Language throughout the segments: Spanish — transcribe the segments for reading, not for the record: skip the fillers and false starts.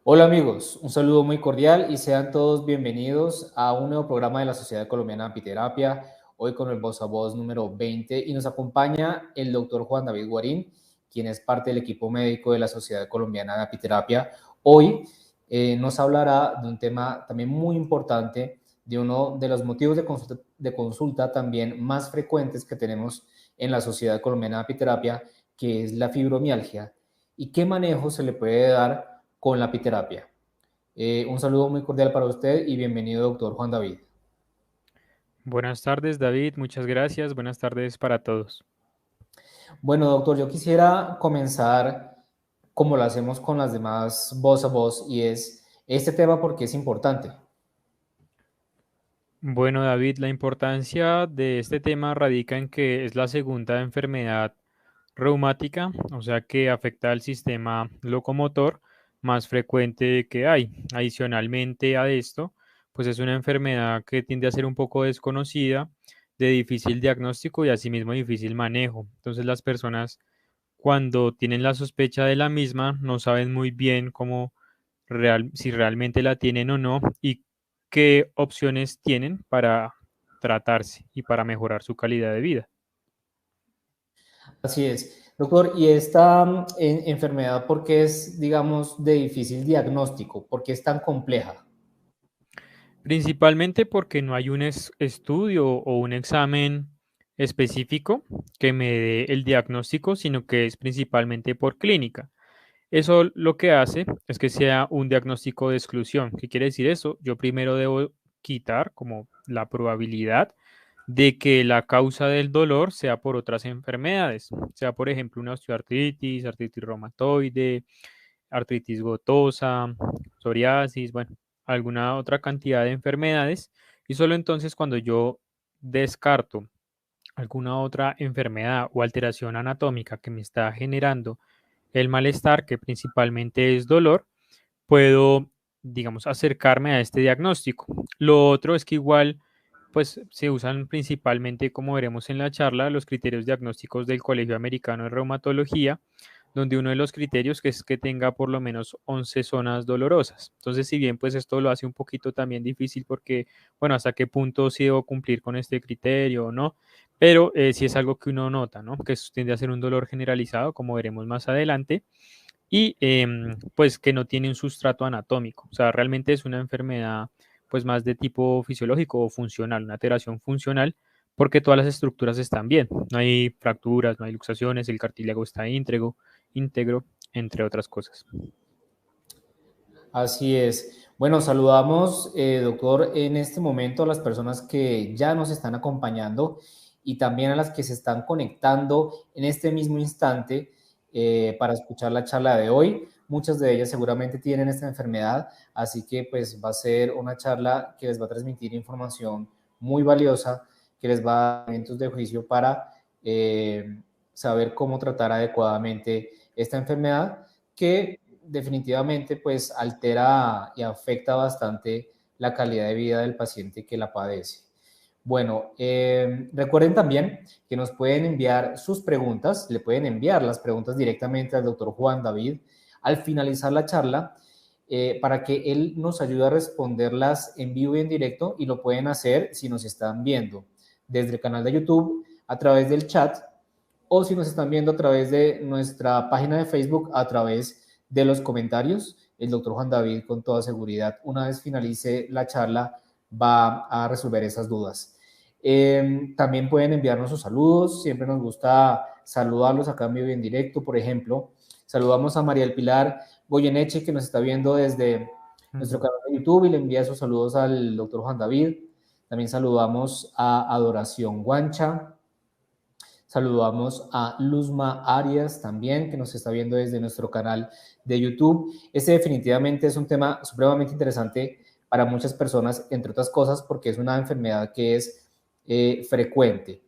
Hola amigos, un saludo muy cordial y sean todos bienvenidos a un nuevo programa de la Sociedad Colombiana de Apiterapia, hoy con el Voz a Voz número 20 y nos acompaña el doctor Juan David Guarín, quien es parte del equipo médico de la Sociedad Colombiana de Apiterapia. Hoy nos hablará de un tema también muy importante, de uno de los motivos de consulta también más frecuentes que tenemos en la Sociedad Colombiana de Apiterapia, que es la fibromialgia y qué manejo se le puede dar con la apiterapia. Un saludo muy cordial para usted y bienvenido, doctor Juan David. Buenas tardes, David. Muchas gracias. Buenas tardes para todos. Bueno, doctor, yo quisiera comenzar como lo hacemos con las demás voz a voz y es este tema porque es importante. Bueno, David, la importancia de este tema radica en que es la segunda enfermedad reumática, o sea que afecta al sistema locomotor más frecuente que hay. Adicionalmente a esto, pues es una enfermedad que tiende a ser un poco desconocida, de difícil diagnóstico y asimismo difícil manejo. Entonces las personas cuando tienen la sospecha de la misma no saben muy bien cómo si realmente la tienen o no y qué opciones tienen para tratarse y para mejorar su calidad de vida. Así es. Doctor, ¿y esta enfermedad por qué es, digamos, de difícil diagnóstico? ¿Por qué es tan compleja? Principalmente porque no hay un estudio o un examen específico que me dé el diagnóstico, sino que es principalmente por clínica. Eso lo que hace es que sea un diagnóstico de exclusión. ¿Qué quiere decir eso? Yo primero debo quitar como la probabilidad de que la causa del dolor sea por otras enfermedades, sea por ejemplo una osteoartritis, artritis reumatoide, artritis gotosa, psoriasis, bueno, alguna otra cantidad de enfermedades. Y solo entonces cuando yo descarto alguna otra enfermedad o alteración anatómica que me está generando el malestar, que principalmente es dolor, puedo, digamos, acercarme a este diagnóstico. Lo otro es que igual, pues se usan principalmente, como veremos en la charla, los criterios diagnósticos del Colegio Americano de Reumatología, donde uno de los criterios que es que tenga por lo menos 11 zonas dolorosas. Entonces, si bien pues esto lo hace un poquito también difícil porque, bueno, hasta qué punto sí debo cumplir con este criterio o no, pero sí es algo que uno nota, ¿no? Que tiende a ser un dolor generalizado, como veremos más adelante, y pues que no tiene un sustrato anatómico. O sea, realmente es una enfermedad pues más de tipo fisiológico o funcional, una alteración funcional, porque todas las estructuras están bien. No hay fracturas, no hay luxaciones, el cartílago está íntegro, entre otras cosas. Así es. Bueno, saludamos, doctor, en este momento a las personas que ya nos están acompañando y también a las que se están conectando en este mismo instante para escuchar la charla de hoy. Muchas de ellas seguramente tienen esta enfermedad, así que pues va a ser una charla que les va a transmitir información muy valiosa, que les va a dar elementos de juicio para saber cómo tratar adecuadamente esta enfermedad que definitivamente pues altera y afecta bastante la calidad de vida del paciente que la padece. Bueno, recuerden también que nos pueden enviar sus preguntas, le pueden enviar las preguntas directamente al doctor Juan David al finalizar la charla para que él nos ayude a responderlas en vivo y en directo y lo pueden hacer si nos están viendo desde el canal de YouTube a través del chat o si nos están viendo a través de nuestra página de Facebook, a través de los comentarios. El doctor Juan David, con toda seguridad, una vez finalice la charla, va a resolver esas dudas. También pueden enviarnos sus saludos, siempre nos gusta saludarlos acá en vivo y en directo. Por ejemplo, saludamos a María del Pilar Goyeneche, que nos está viendo desde nuestro Ujú. canal de YouTube y le envía sus saludos al doctor Juan David. También saludamos a Adoración Guancha, saludamos a Luzma Arias también, que nos está viendo desde nuestro canal de YouTube. Este definitivamente es un tema supremamente interesante para muchas personas, entre otras cosas, porque es una enfermedad que es frecuente.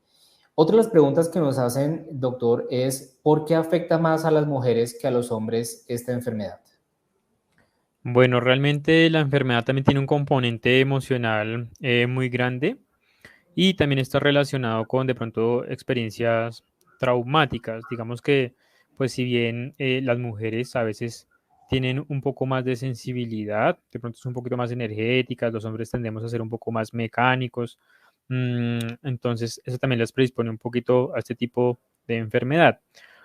Otra de las preguntas que nos hacen, doctor, es ¿por qué afecta más a las mujeres que a los hombres esta enfermedad? Bueno, realmente la enfermedad también tiene un componente emocional muy grande y también está relacionado con de pronto experiencias traumáticas. Digamos que, pues si bien las mujeres a veces tienen un poco más de sensibilidad, de pronto son un poquito más energéticas, los hombres tendemos a ser un poco más mecánicos, entonces eso también les predispone un poquito a este tipo de enfermedad.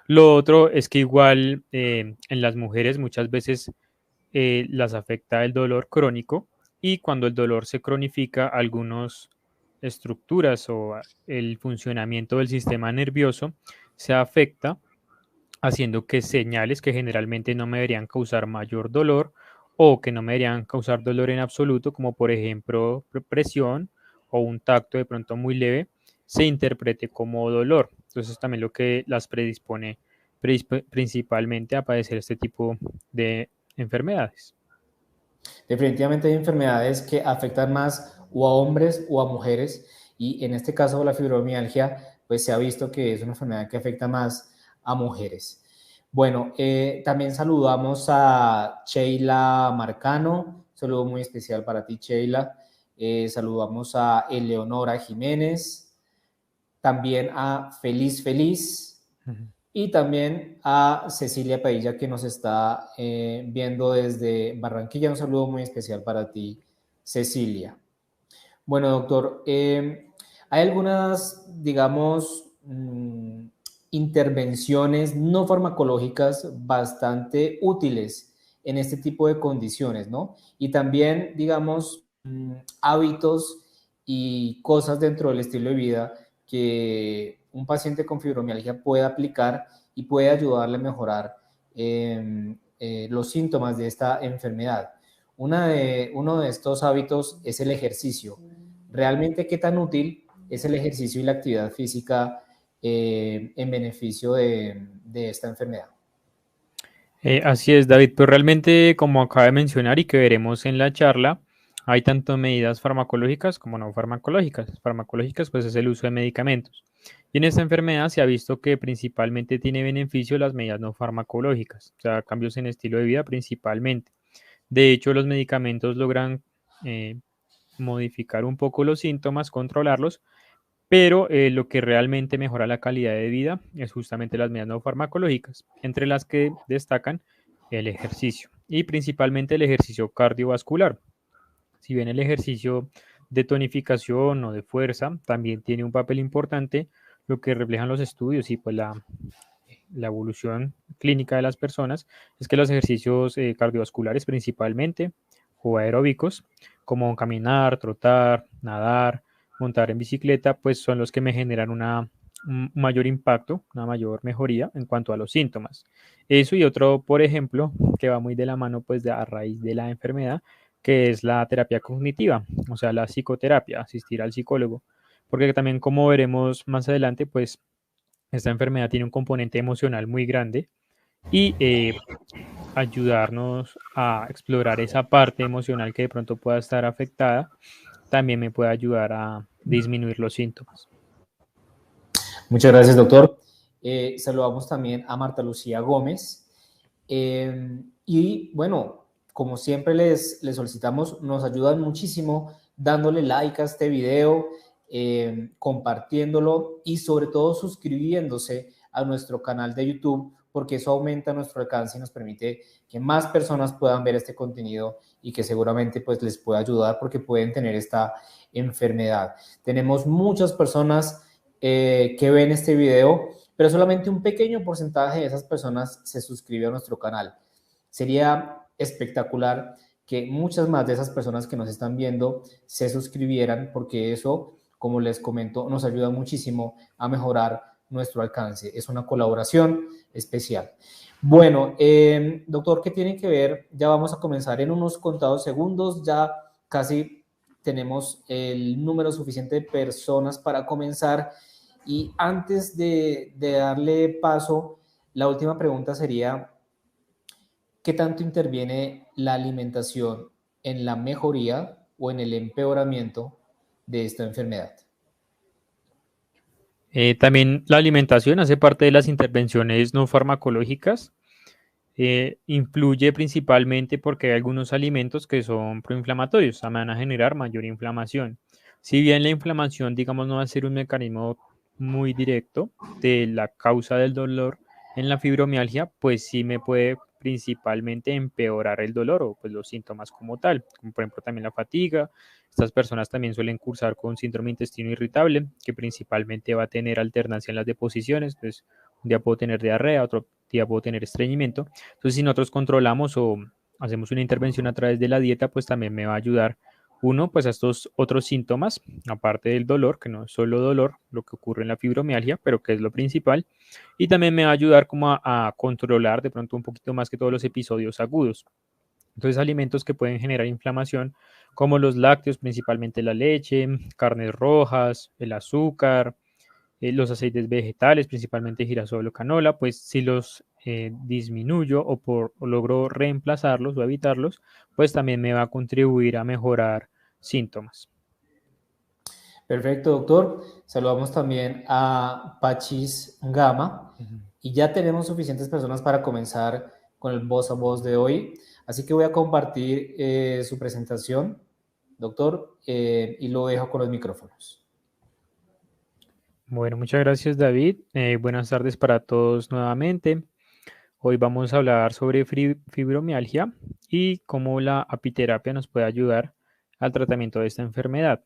Lo otro es que igual en las mujeres muchas veces las afecta el dolor crónico y cuando el dolor se cronifica, algunas estructuras o el funcionamiento del sistema nervioso se afecta, haciendo que señales que generalmente no me deberían causar mayor dolor o que no me deberían causar dolor en absoluto, como por ejemplo presión o un tacto de pronto muy leve, se interprete como dolor. Entonces también lo que las predispone principalmente a padecer este tipo de enfermedades. Definitivamente hay enfermedades que afectan más o a hombres o a mujeres y en este caso la fibromialgia pues se ha visto que es una enfermedad que afecta más a mujeres. Bueno, también saludamos a Sheila Marcano, un saludo muy especial para ti Sheila. Saludamos a Eleonora Jiménez, también a Feliz Feliz, y también a Cecilia Padilla que nos está viendo desde Barranquilla. Un saludo muy especial para ti, Cecilia. Bueno, doctor, hay algunas, digamos, intervenciones no farmacológicas bastante útiles en este tipo de condiciones, ¿no? Y también, digamos, hábitos y cosas dentro del estilo de vida que un paciente con fibromialgia puede aplicar y puede ayudarle a mejorar los síntomas de esta enfermedad. Uno de estos hábitos es el ejercicio. ¿Realmente qué tan útil es el ejercicio y la actividad física en beneficio de esta enfermedad? Así es, David, pero realmente, como acaba de mencionar y que veremos en la charla, hay tanto medidas farmacológicas como no farmacológicas. Farmacológicas, pues es el uso de medicamentos. Y en esta enfermedad se ha visto que principalmente tiene beneficio las medidas no farmacológicas, o sea, cambios en estilo de vida principalmente. De hecho, los medicamentos logran modificar un poco los síntomas, controlarlos, pero lo que realmente mejora la calidad de vida es justamente las medidas no farmacológicas, entre las que destacan el ejercicio y principalmente el ejercicio cardiovascular. Si bien el ejercicio de tonificación o de fuerza también tiene un papel importante, lo que reflejan los estudios y pues la evolución clínica de las personas es que los ejercicios cardiovasculares principalmente o aeróbicos, como caminar, trotar, nadar, montar en bicicleta, pues son los que me generan un mayor impacto, una mayor mejoría en cuanto a los síntomas. Eso y otro, por ejemplo, que va muy de la mano pues a raíz de la enfermedad, que es la terapia cognitiva, o sea, la psicoterapia, asistir al psicólogo, porque también como veremos más adelante, pues esta enfermedad tiene un componente emocional muy grande y ayudarnos a explorar esa parte emocional que de pronto pueda estar afectada, también me puede ayudar a disminuir los síntomas. Muchas gracias, doctor. Saludamos también a Marta Lucía Gómez. Y bueno, como siempre les solicitamos, nos ayudan muchísimo dándole like a este video, compartiéndolo y sobre todo suscribiéndose a nuestro canal de YouTube, porque eso aumenta nuestro alcance y nos permite que más personas puedan ver este contenido y que seguramente pues les pueda ayudar porque pueden tener esta enfermedad. Tenemos muchas personas que ven este video, pero solamente un pequeño porcentaje de esas personas se suscribe a nuestro canal. Sería espectacular que muchas más de esas personas que nos están viendo se suscribieran, porque eso, como les comento, nos ayuda muchísimo a mejorar nuestro alcance. Es una colaboración especial. Bueno, doctor, ¿qué tiene que ver? Ya vamos a comenzar en unos contados segundos, ya casi tenemos el número suficiente de personas para comenzar. Y antes de darle paso, la última pregunta sería, ¿qué tanto interviene la alimentación en la mejoría o en el empeoramiento de esta enfermedad? También la alimentación hace parte de las intervenciones no farmacológicas. Influye principalmente porque hay algunos alimentos que son proinflamatorios, o sea, van a generar mayor inflamación. Si bien la inflamación, digamos, no va a ser un mecanismo muy directo de la causa del dolor en la fibromialgia, pues sí me puede principalmente empeorar el dolor o pues los síntomas como tal, como por ejemplo también la fatiga. Estas personas también suelen cursar con síndrome de intestino irritable, que principalmente va a tener alternancia en las deposiciones. Pues un día puedo tener diarrea, otro día puedo tener estreñimiento. Entonces, si nosotros controlamos o hacemos una intervención a través de la dieta, pues también me va a ayudar uno, pues a estos otros síntomas, aparte del dolor, que no es solo dolor, lo que ocurre en la fibromialgia, pero que es lo principal, y también me va a ayudar como a controlar de pronto un poquito más que todos los episodios agudos. Entonces, alimentos que pueden generar inflamación, como los lácteos, principalmente la leche, carnes rojas, el azúcar, los aceites vegetales, principalmente girasol o canola, pues si los disminuyo o logro reemplazarlos o evitarlos, pues también me va a contribuir a mejorar síntomas. Perfecto, doctor. Saludamos también a Pachis Gama y ya tenemos suficientes personas para comenzar con el voz a voz de hoy. Así que voy a compartir su presentación, doctor, y lo dejo con los micrófonos. Bueno, muchas gracias, David. Buenas tardes para todos nuevamente. Hoy vamos a hablar sobre fibromialgia y cómo la apiterapia nos puede ayudar al tratamiento de esta enfermedad.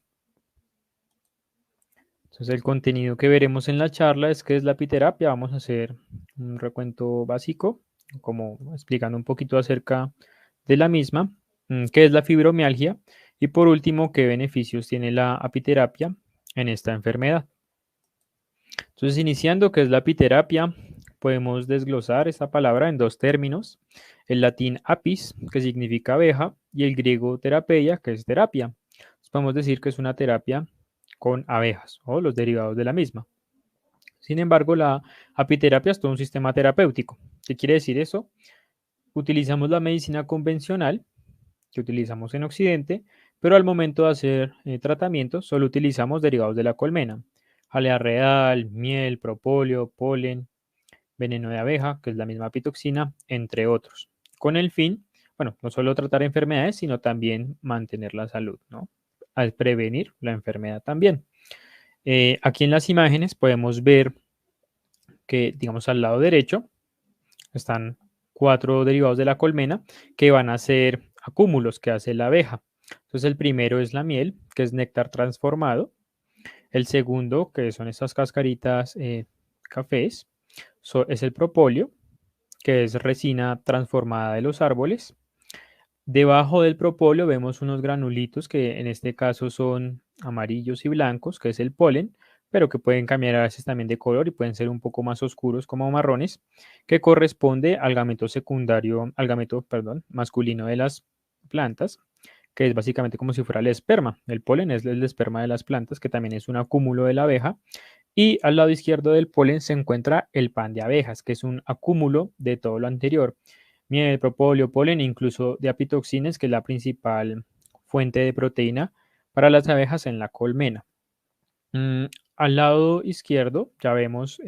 Entonces, el contenido que veremos en la charla es qué es la apiterapia. Vamos a hacer un recuento básico, como explicando un poquito acerca de la misma, qué es la fibromialgia y por último, qué beneficios tiene la apiterapia en esta enfermedad. Entonces, iniciando, ¿qué es la apiterapia? Podemos desglosar esta palabra en dos términos, el latín apis, que significa abeja, y el griego terapeia, que es terapia. Entonces, podemos decir que es una terapia con abejas o los derivados de la misma. Sin embargo, la apiterapia es todo un sistema terapéutico. ¿Qué quiere decir eso? Utilizamos la medicina convencional que utilizamos en Occidente, pero al momento de hacer tratamientos solo utilizamos derivados de la colmena, jalea real, miel, propóleo, polen, veneno de abeja, que es la misma apitoxina, entre otros, con el fin, bueno, no solo tratar enfermedades, sino también mantener la salud, ¿no? Al prevenir la enfermedad también. Aquí en las imágenes podemos ver que, digamos, al lado derecho están 4 derivados de la colmena que van a ser acúmulos que hace la abeja. Entonces el primero es la miel, que es néctar transformado. El segundo, que son estas cascaritas cafés, es el propóleo, que es resina transformada de los árboles. Debajo del propóleo vemos unos granulitos que en este caso son amarillos y blancos, que es el polen, pero que pueden cambiar a veces también de color y pueden ser un poco más oscuros como marrones, que corresponde al gameto secundario, al gameto, perdón, masculino de las plantas, que es básicamente como si fuera el esperma. El polen es el esperma de las plantas, que también es un acúmulo de la abeja. Y al lado izquierdo del polen se encuentra el pan de abejas, que es un acúmulo de todo lo anterior. Miel, propóleo, polen, incluso de apitoxines, que es la principal fuente de proteína para las abejas en la colmena. Al lado izquierdo ya vemos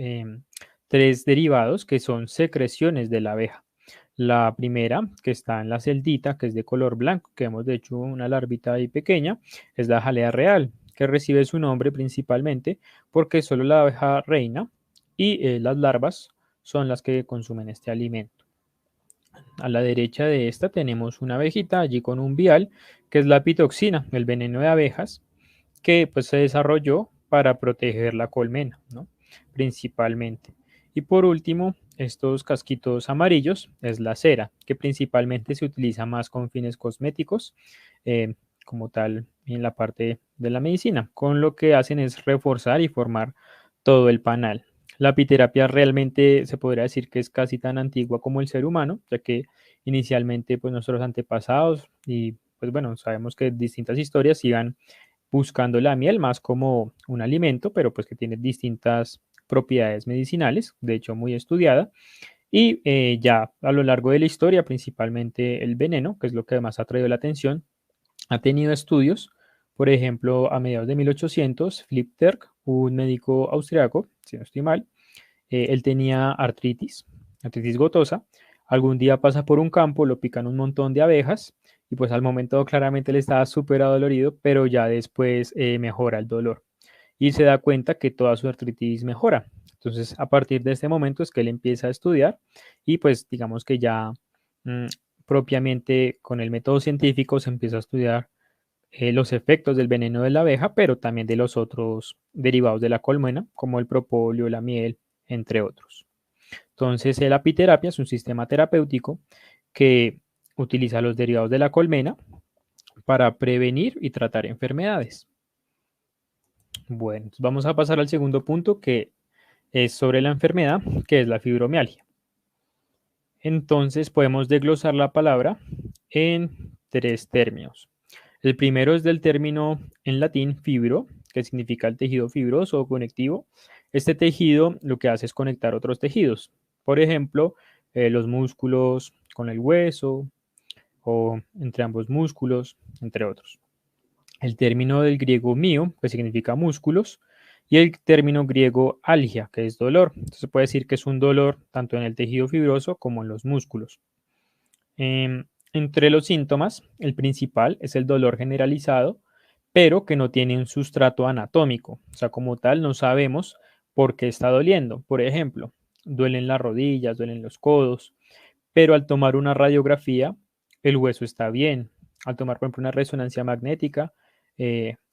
3 derivados que son secreciones de la abeja. La primera, que está en la celdita, que es de color blanco, que vemos de hecho una larvita ahí pequeña, es la jalea real, que recibe su nombre principalmente porque es solo la abeja reina y las larvas son las que consumen este alimento. A la derecha de esta tenemos una abejita allí con un vial, que es la apitoxina, el veneno de abejas, que pues se desarrolló para proteger la colmena, ¿no? Principalmente. Y por último, estos casquitos amarillos es la cera, que principalmente se utiliza más con fines cosméticos, como tal en la parte de la medicina, con lo que hacen es reforzar y formar todo el panal. La apiterapia realmente se podría decir que es casi tan antigua como el ser humano, ya que inicialmente pues nuestros antepasados y pues bueno, sabemos que distintas historias sigan buscando la miel más como un alimento, pero pues que tiene distintas propiedades medicinales, de hecho muy estudiada, y ya a lo largo de la historia, principalmente el veneno, que es lo que más ha traído la atención, ha tenido estudios, por ejemplo, a mediados de 1800, Philipp Terk, un médico austriaco, si no estoy mal, él tenía artritis gotosa, algún día pasa por un campo, lo pican un montón de abejas y pues al momento claramente le estaba súper adolorido, pero ya después mejora el dolor y se da cuenta que toda su artritis mejora. Entonces, a partir de este momento es que él empieza a estudiar y pues digamos que ya mm, propiamente con el método científico se empieza a estudiar los efectos del veneno de la abeja, pero también de los otros derivados de la colmena, como el propóleo, la miel, entre otros. Entonces, la apiterapia es un sistema terapéutico que utiliza los derivados de la colmena para prevenir y tratar enfermedades. Bueno, vamos a pasar al segundo punto, que es sobre la enfermedad, que es la fibromialgia. Entonces, podemos desglosar la palabra en tres términos. El primero es del término en latín fibro, que significa el tejido fibroso o conectivo. Este tejido lo que hace es conectar otros tejidos. Por ejemplo, los músculos con el hueso o entre ambos músculos, entre otros. El término del griego mio, que significa músculos, y el término griego algia, que es dolor. Entonces se puede decir que es un dolor tanto en el tejido fibroso como en los músculos. Entre los síntomas, el principal es el dolor generalizado, pero que no tiene un sustrato anatómico. O sea, como tal, no sabemos por qué está doliendo. Por ejemplo, duelen las rodillas, duelen los codos, pero al tomar una radiografía, el hueso está bien. Al tomar, por ejemplo, una resonancia magnética,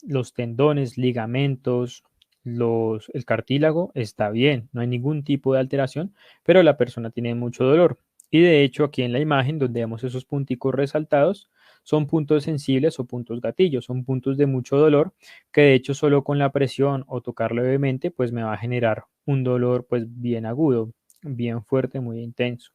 los tendones, ligamentos, el cartílago está bien, no hay ningún tipo de alteración, pero la persona tiene mucho dolor. Y de hecho, aquí en la imagen, donde vemos esos punticos resaltados, son puntos sensibles o puntos gatillos, son puntos de mucho dolor que de hecho solo con la presión o tocar levemente, pues me va a generar un dolor pues bien agudo, bien fuerte, muy intenso.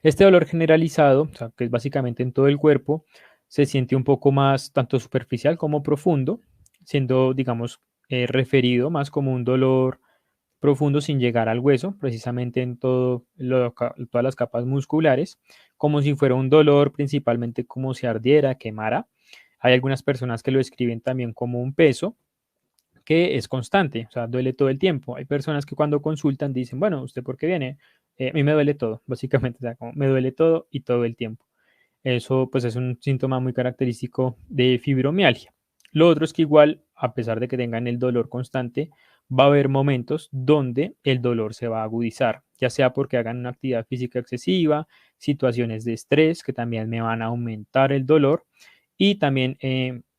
Este dolor generalizado, o sea, que es básicamente en todo el cuerpo, se siente un poco más tanto superficial como profundo, siendo, digamos, referido más como un dolor profundo sin llegar al hueso, precisamente en todas las capas musculares, como si fuera un dolor principalmente como si ardiera, quemara. Hay algunas personas que lo describen también como un peso que es constante, o sea, duele todo el tiempo. Hay personas que cuando consultan dicen, bueno, ¿usted por qué viene? A mí me duele todo, básicamente, o sea, como me duele todo y todo el tiempo. Eso pues es un síntoma muy característico de fibromialgia. Lo otro es que igual, a pesar de que tengan el dolor constante, va a haber momentos donde el dolor se va a agudizar, ya sea porque hagan una actividad física excesiva, situaciones de estrés que también me van a aumentar el dolor y también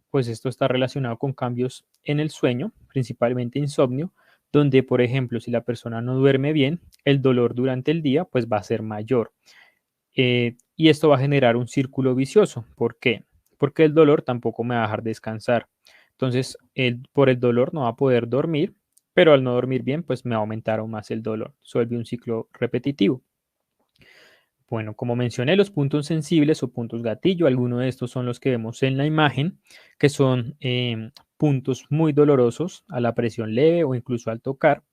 pues esto está relacionado con cambios en el sueño, principalmente insomnio, donde por ejemplo si la persona no duerme bien, el dolor durante el día pues va a ser mayor. Y esto va a generar un círculo vicioso. ¿Por qué? Porque el dolor tampoco me va a dejar descansar. Entonces, por el dolor no va a poder dormir, pero al no dormir bien, pues me va a aumentar aún más el dolor. Se vuelve un ciclo repetitivo. Bueno, como mencioné, los puntos sensibles o puntos gatillo, algunos de estos son los que vemos en la imagen, que son puntos muy dolorosos a la presión leve o incluso al tocar.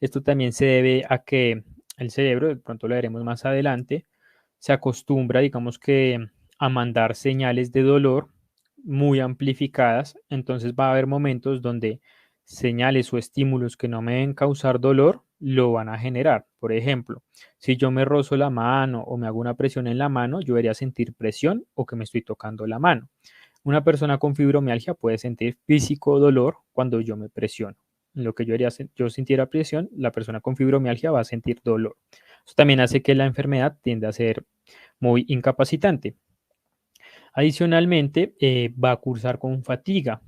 Esto también se debe a que el cerebro, de pronto lo veremos más adelante, se acostumbra, digamos que, a mandar señales de dolor muy amplificadas. Entonces va a haber momentos donde señales o estímulos que no me deben causar dolor lo van a generar. Por ejemplo, si yo me rozo la mano o me hago una presión en la mano, yo debería sentir presión o que me estoy tocando la mano. Una persona con fibromialgia puede sentir físico dolor cuando yo me presiono. Lo que yo sintiera presión, la persona con fibromialgia va a sentir dolor. Eso también hace que la enfermedad tienda a ser muy incapacitante. Adicionalmente, va a cursar con fatiga.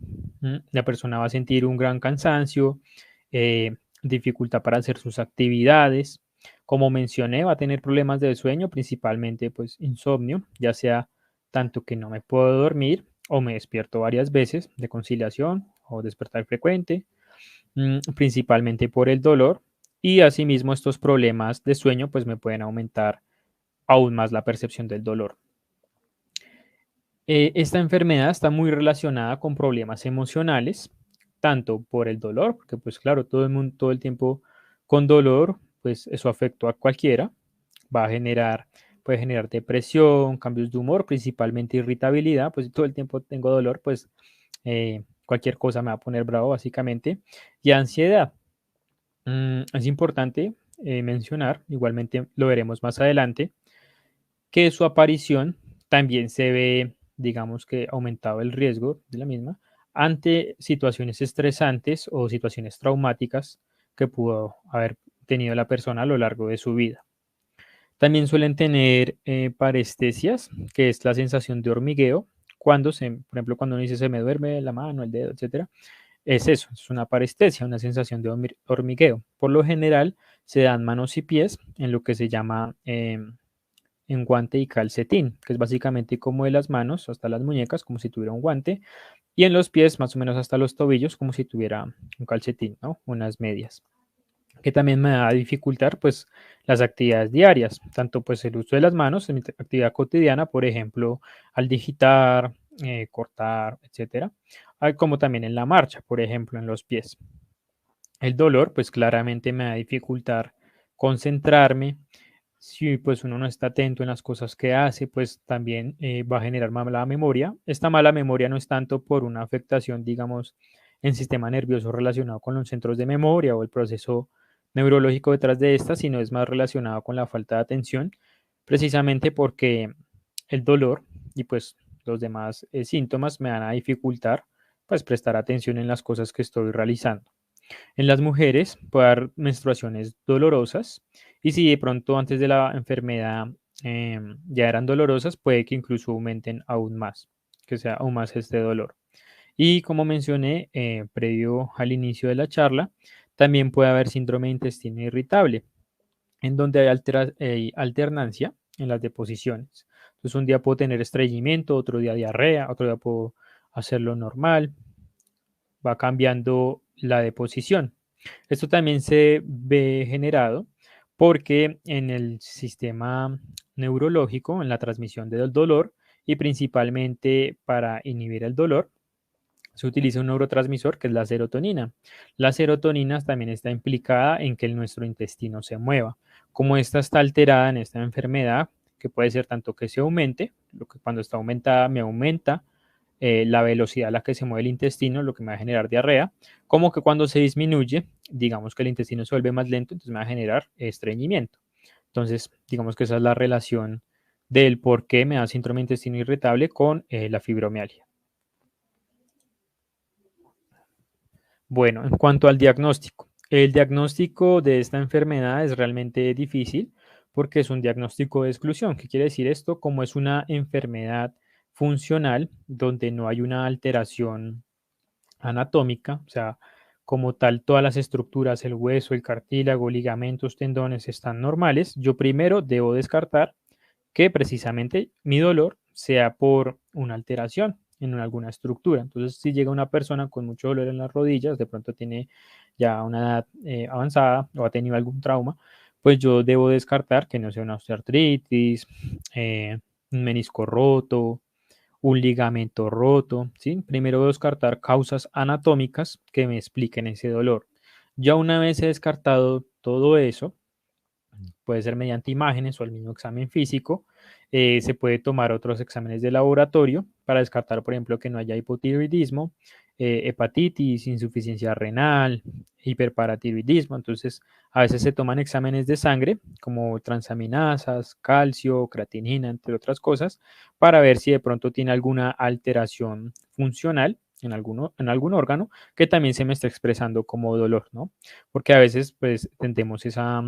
La persona va a sentir un gran cansancio, dificultad para hacer sus actividades. Como mencioné, va a tener problemas del sueño, principalmente pues insomnio, ya sea tanto que no me puedo dormir o me despierto varias veces de conciliación o despertar frecuente, principalmente por el dolor. Y asimismo estos problemas de sueño pues me pueden aumentar aún más la percepción del dolor. Esta enfermedad está muy relacionada con problemas emocionales, tanto por el dolor, porque pues claro, todo el mundo todo el tiempo con dolor, pues eso afecta a cualquiera, va a generar, puede generar depresión, cambios de humor, principalmente irritabilidad, pues si todo el tiempo tengo dolor, pues cualquier cosa me va a poner bravo básicamente, y ansiedad. Es importante mencionar, igualmente lo veremos más adelante, que su aparición también se ve, digamos que aumentado el riesgo de la misma ante situaciones estresantes o situaciones traumáticas que pudo haber tenido la persona a lo largo de su vida. También suelen tener parestesias, que es la sensación de hormigueo, cuando por ejemplo, cuando uno dice se me duerme la mano, el dedo, etcétera, es eso, es una parestesia, una sensación de hormigueo. Por lo general, se dan manos y pies en lo que se llama en guante y calcetín, que es básicamente como de las manos hasta las muñecas, como si tuviera un guante, y en los pies más o menos hasta los tobillos, como si tuviera un calcetín, ¿no? Unas medias, que también me va a dificultar pues las actividades diarias, tanto pues el uso de las manos en mi actividad cotidiana, por ejemplo, al digitar, cortar, etcétera, como también en la marcha, por ejemplo, en los pies. El dolor pues claramente me va a dificultar concentrarme. Si pues uno no está atento en las cosas que hace, pues también va a generar mala memoria. Esta mala memoria no es tanto por una afectación, digamos, en sistema nervioso relacionado con los centros de memoria o el proceso neurológico detrás de esta, sino es más relacionado con la falta de atención, precisamente porque el dolor y pues los demás síntomas me van a dificultar pues prestar atención en las cosas que estoy realizando. En las mujeres puede haber menstruaciones dolorosas y si de pronto antes de la enfermedad ya eran dolorosas, puede que incluso aumenten aún más, que sea aún más este dolor. Y como mencioné previo al inicio de la charla, también puede haber síndrome de intestino irritable, en donde hay alternancia en las deposiciones. Entonces un día puedo tener estreñimiento, otro día diarrea, otro día puedo hacerlo normal, va cambiando la deposición. Esto también se ve generado porque en el sistema neurológico, en la transmisión del dolor y principalmente para inhibir el dolor, se utiliza un neurotransmisor que es la serotonina. La serotonina también está implicada en que nuestro intestino se mueva. Como esta está alterada en esta enfermedad, que puede ser tanto que se aumente, lo que cuando está aumentada me aumenta la velocidad a la que se mueve el intestino, lo que me va a generar diarrea, como que cuando se disminuye, digamos que el intestino se vuelve más lento, entonces me va a generar estreñimiento. Entonces, digamos que esa es la relación del por qué me da síndrome de intestino irritable con la fibromialgia. Bueno, en cuanto al diagnóstico, el diagnóstico de esta enfermedad es realmente difícil porque es un diagnóstico de exclusión. ¿Qué quiere decir esto? Como es una enfermedad funcional donde no hay una alteración anatómica, o sea, como tal, todas las estructuras, el hueso, el cartílago, ligamentos, tendones están normales, yo primero debo descartar que precisamente mi dolor sea por una alteración en alguna estructura. Entonces, si llega una persona con mucho dolor en las rodillas, de pronto tiene ya una edad avanzada o ha tenido algún trauma, pues yo debo descartar que no sea una osteoartritis, un menisco roto, un ligamento roto, ¿sí? Primero descartar causas anatómicas que me expliquen ese dolor. Ya una vez he descartado todo eso, puede ser mediante imágenes o el mismo examen físico, se puede tomar otros exámenes de laboratorio para descartar, por ejemplo, que no haya hipotiroidismo, hepatitis, insuficiencia renal, hiperparatiroidismo. Entonces, a veces se toman exámenes de sangre como transaminasas, calcio, creatinina, entre otras cosas, para ver si de pronto tiene alguna alteración funcional en algún órgano que también se me está expresando como dolor, ¿no? Porque a veces, pues, tendemos esa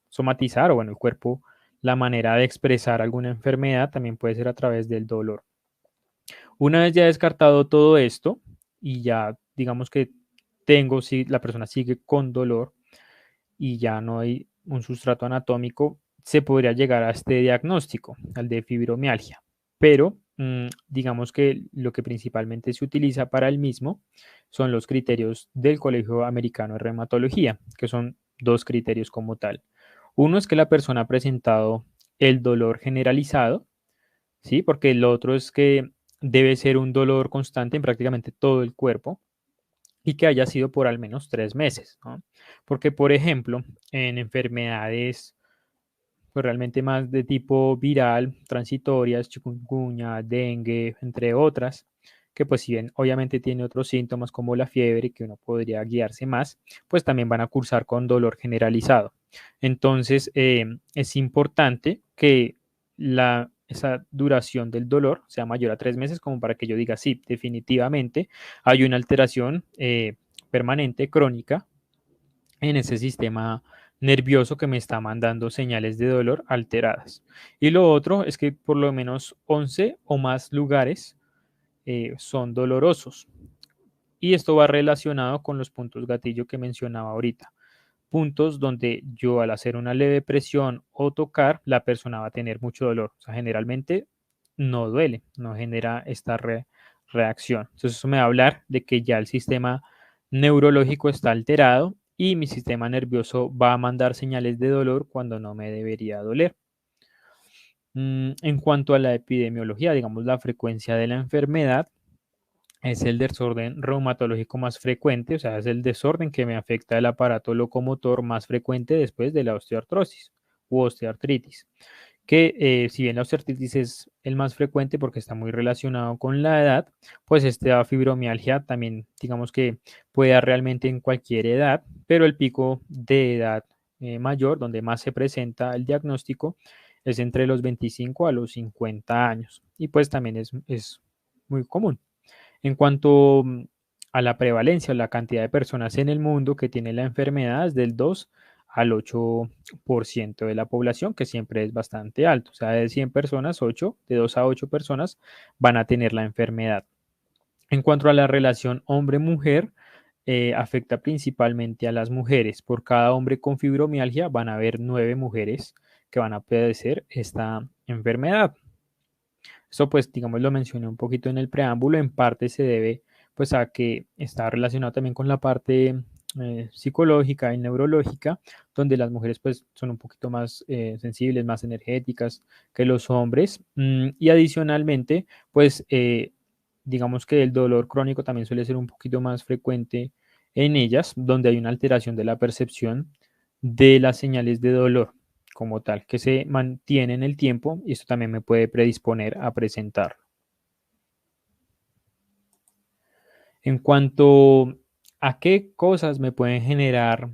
somatizar o bueno, el cuerpo, la manera de expresar alguna enfermedad también puede ser a través del dolor. Una vez ya descartado todo esto y ya digamos que tengo, si la persona sigue con dolor y ya no hay un sustrato anatómico, se podría llegar a este diagnóstico, al de fibromialgia. Pero digamos que lo que principalmente se utiliza para el mismo son los criterios del Colegio Americano de Reumatología, que son dos criterios como tal. Uno es que la persona ha presentado el dolor generalizado, ¿sí? Porque el otro es que debe ser un dolor constante en prácticamente todo el cuerpo y que haya sido por al menos 3 meses, ¿no? Porque, por ejemplo, en enfermedades pues realmente más de tipo viral, transitorias, chikungunya, dengue, entre otras, que pues si bien obviamente tiene otros síntomas como la fiebre, que uno podría guiarse más, pues también van a cursar con dolor generalizado. Entonces, es importante que esa duración del dolor sea mayor a 3 meses, como para que yo diga, sí, definitivamente hay una alteración permanente, crónica, en ese sistema nervioso que me está mandando señales de dolor alteradas. Y lo otro es que por lo menos 11 o más lugares son dolorosos. Y esto va relacionado con los puntos gatillo que mencionaba ahorita. Puntos donde yo al hacer una leve presión o tocar, la persona va a tener mucho dolor. O sea, generalmente no duele, no genera esta reacción. Entonces eso me va a hablar de que ya el sistema neurológico está alterado y mi sistema nervioso va a mandar señales de dolor cuando no me debería doler. En cuanto a la epidemiología, digamos la frecuencia de la enfermedad, es el desorden reumatológico más frecuente, o sea, es el desorden que me afecta el aparato locomotor más frecuente después de la osteoartrosis u osteoartritis. Que si bien la osteoartritis es el más frecuente porque está muy relacionado con la edad, pues esta fibromialgia también, digamos que puede dar realmente en cualquier edad, pero el pico de edad mayor, donde más se presenta el diagnóstico, es entre los 25 a los 50 años y pues también es muy común. En cuanto a la prevalencia o la cantidad de personas en el mundo que tienen la enfermedad es del 2 al 8% de la población, que siempre es bastante alto. O sea, de 100 personas, 8, de 2 a 8 personas van a tener la enfermedad. En cuanto a la relación hombre-mujer, afecta principalmente a las mujeres. Por cada hombre con fibromialgia van a haber 9 mujeres que van a padecer esta enfermedad. Eso pues, digamos, lo mencioné un poquito en el preámbulo, en parte se debe pues a que está relacionado también con la parte psicológica y neurológica, donde las mujeres pues son un poquito más sensibles, más energéticas que los hombres. Y adicionalmente, pues digamos que el dolor crónico también suele ser un poquito más frecuente en ellas, donde hay una alteración de la percepción de las señales de dolor como tal, que se mantiene en el tiempo y esto también me puede predisponer a presentar. En cuanto a qué cosas me pueden generar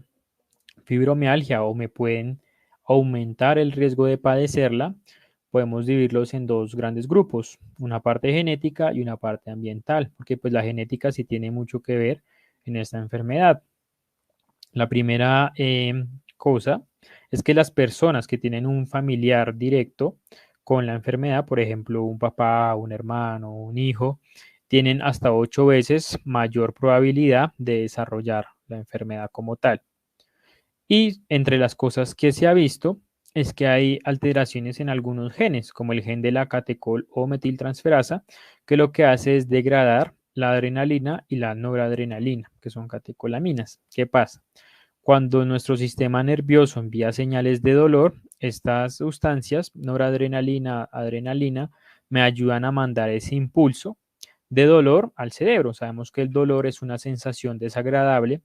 fibromialgia o me pueden aumentar el riesgo de padecerla, podemos dividirlos en dos grandes grupos, una parte genética y una parte ambiental, porque pues la genética sí tiene mucho que ver en esta enfermedad. La primera cosa es que las personas que tienen un familiar directo con la enfermedad, por ejemplo, un papá, un hermano, un hijo, tienen hasta 8 veces mayor probabilidad de desarrollar la enfermedad como tal. Y entre las cosas que se ha visto es que hay alteraciones en algunos genes, como el gen de la catecol o metiltransferasa, que lo que hace es degradar la adrenalina y la noradrenalina, que son catecolaminas. ¿Qué pasa? Cuando nuestro sistema nervioso envía señales de dolor, estas sustancias, noradrenalina, adrenalina, me ayudan a mandar ese impulso de dolor al cerebro. Sabemos que el dolor es una sensación desagradable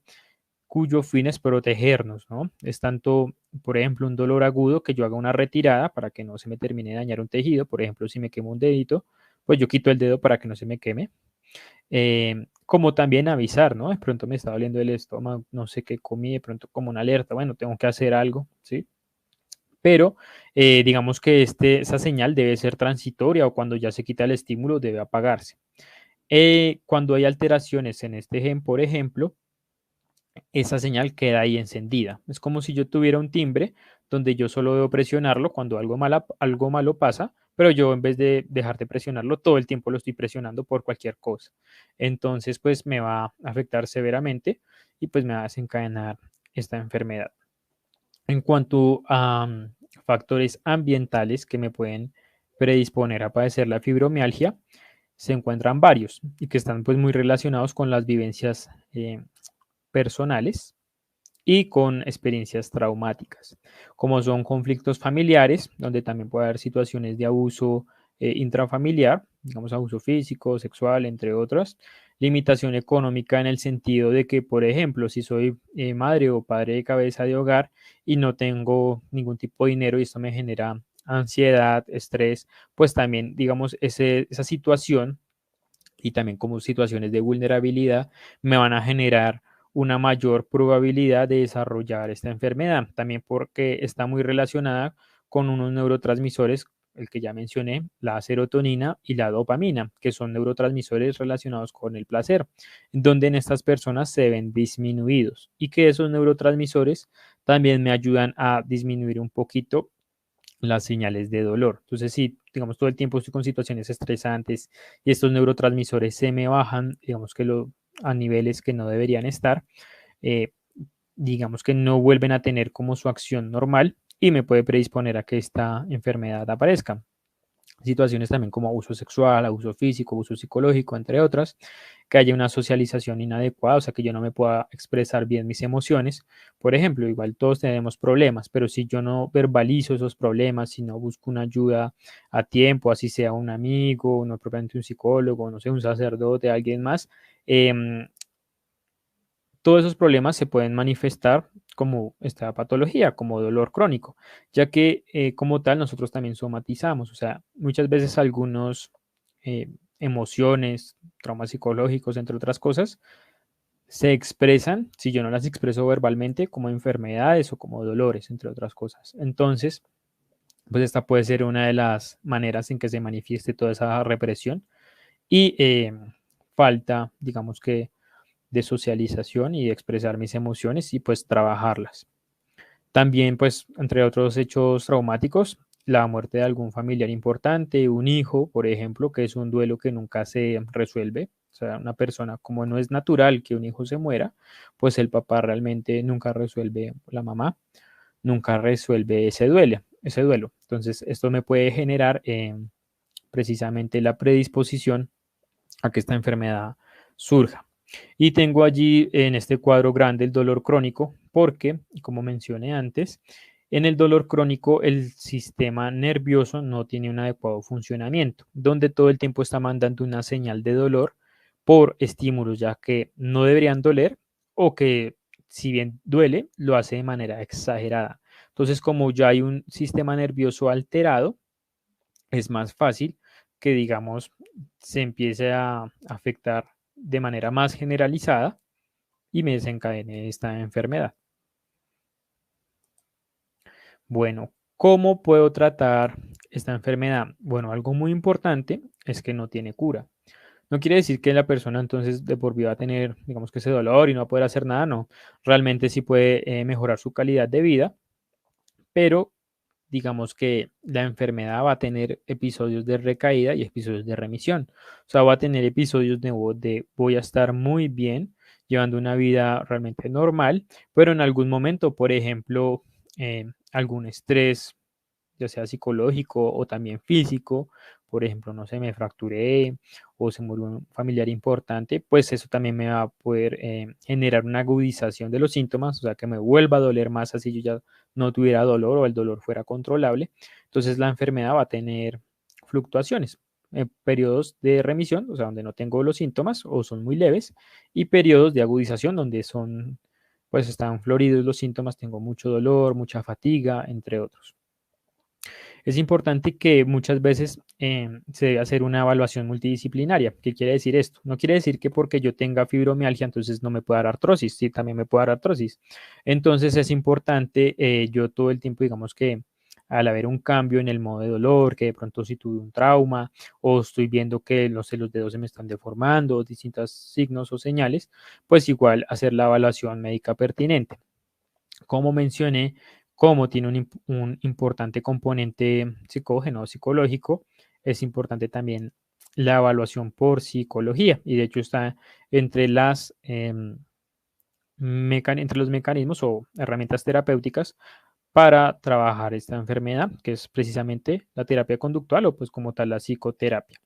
cuyo fin es protegernos, ¿no? Es tanto, por ejemplo, un dolor agudo que yo haga una retirada para que no se me termine de dañar un tejido. Por ejemplo, si me quemo un dedito, pues yo quito el dedo para que no se me queme. Como también avisar, ¿no? De pronto me está doliendo el estómago, no sé qué comí, de pronto como una alerta, bueno, tengo que hacer algo, ¿sí? Pero digamos que esa señal debe ser transitoria o cuando ya se quita el estímulo debe apagarse. Cuando hay alteraciones en este gen, por ejemplo, esa señal queda ahí encendida. Es como si yo tuviera un timbre donde yo solo debo presionarlo cuando algo malo pasa, pero yo en vez de dejar de presionarlo, todo el tiempo lo estoy presionando por cualquier cosa. Entonces, pues me va a afectar severamente y pues me va a desencadenar esta enfermedad. En cuanto a factores ambientales que me pueden predisponer a padecer la fibromialgia, se encuentran varios y que están pues muy relacionados con las vivencias personales y con experiencias traumáticas, como son conflictos familiares, donde también puede haber situaciones de abuso intrafamiliar, digamos abuso físico, sexual, entre otras, limitación económica en el sentido de que, por ejemplo, si soy madre o padre de cabeza de hogar y no tengo ningún tipo de dinero y esto me genera ansiedad, estrés, pues también, digamos, esa situación y también como situaciones de vulnerabilidad me van a generar una mayor probabilidad de desarrollar esta enfermedad, también porque está muy relacionada con unos neurotransmisores, el que ya mencioné, la serotonina y la dopamina, que son neurotransmisores relacionados con el placer, donde en estas personas se ven disminuidos y que esos neurotransmisores también me ayudan a disminuir un poquito las señales de dolor. Entonces, si, digamos, todo el tiempo estoy con situaciones estresantes y estos neurotransmisores se me bajan, digamos que a niveles que no deberían estar, eh, digamos que no vuelven a tener como su acción normal y me puede predisponer a que esta enfermedad aparezca. Situaciones también como abuso sexual, abuso físico, abuso psicológico, entre otras, que haya una socialización inadecuada, o sea, que yo no me pueda expresar bien mis emociones. Por ejemplo, igual todos tenemos problemas, pero si yo no verbalizo esos problemas, si no busco una ayuda a tiempo, así sea un amigo, no propiamente un psicólogo, no sé, un sacerdote, alguien más, todos esos problemas se pueden manifestar como esta patología, como dolor crónico, ya que como tal nosotros también somatizamos, o sea, muchas veces algunos emociones, traumas psicológicos, entre otras cosas, se expresan, si yo no las expreso verbalmente, como enfermedades o como dolores, entre otras cosas. Entonces, pues esta puede ser una de las maneras en que se manifieste toda esa represión y falta, digamos que, de socialización y de expresar mis emociones y pues trabajarlas. También pues entre otros hechos traumáticos, la muerte de algún familiar importante, un hijo, por ejemplo, que es un duelo que nunca se resuelve. O sea, una persona, como no es natural que un hijo se muera, pues el papá realmente nunca resuelve, la mamá nunca resuelve ese duelo. Entonces, esto me puede generar precisamente la predisposición a que esta enfermedad surja. Y tengo allí en este cuadro grande el dolor crónico, porque, como mencioné antes, en el dolor crónico el sistema nervioso no tiene un adecuado funcionamiento, donde todo el tiempo está mandando una señal de dolor por estímulos, ya que no deberían doler o que si bien duele, lo hace de manera exagerada. Entonces, como ya hay un sistema nervioso alterado, es más fácil que, digamos, se empiece a afectar de manera más generalizada y me desencadene esta enfermedad. Bueno, ¿cómo puedo tratar esta enfermedad? Bueno, algo muy importante es que no tiene cura. No quiere decir que la persona entonces de por vida va a tener, digamos que ese dolor y no va a poder hacer nada, no. Realmente sí puede mejorar su calidad de vida, pero digamos que la enfermedad va a tener episodios de recaída y episodios de remisión. O sea, va a tener episodios de voy a estar muy bien, llevando una vida realmente normal, pero en algún momento, por ejemplo, algún estrés, ya sea psicológico o también físico, por ejemplo, no sé, me fracturé o se murió un familiar importante, pues eso también me va a poder generar una agudización de los síntomas, o sea, que me vuelva a doler más así yo ya no tuviera dolor o el dolor fuera controlable. Entonces la enfermedad va a tener fluctuaciones, periodos de remisión, o sea, donde no tengo los síntomas o son muy leves, y periodos de agudización donde son, pues están floridos los síntomas, tengo mucho dolor, mucha fatiga, entre otros. Es importante que muchas veces se debe hacer una evaluación multidisciplinaria. ¿Qué quiere decir esto? No quiere decir que porque yo tenga fibromialgia, entonces no me pueda dar artrosis. Sí, también me puede dar artrosis. Entonces es importante, yo todo el tiempo, digamos que al haber un cambio en el modo de dolor, que de pronto si tuve un trauma o estoy viendo que los dedos se me están deformando, distintos signos o señales, pues igual hacer la evaluación médica pertinente. Como mencioné, como tiene un importante componente psicógeno o psicológico, es importante también la evaluación por psicología y de hecho está entre entre los mecanismos o herramientas terapéuticas para trabajar esta enfermedad, que es precisamente la terapia conductual o pues como tal la psicoterapia.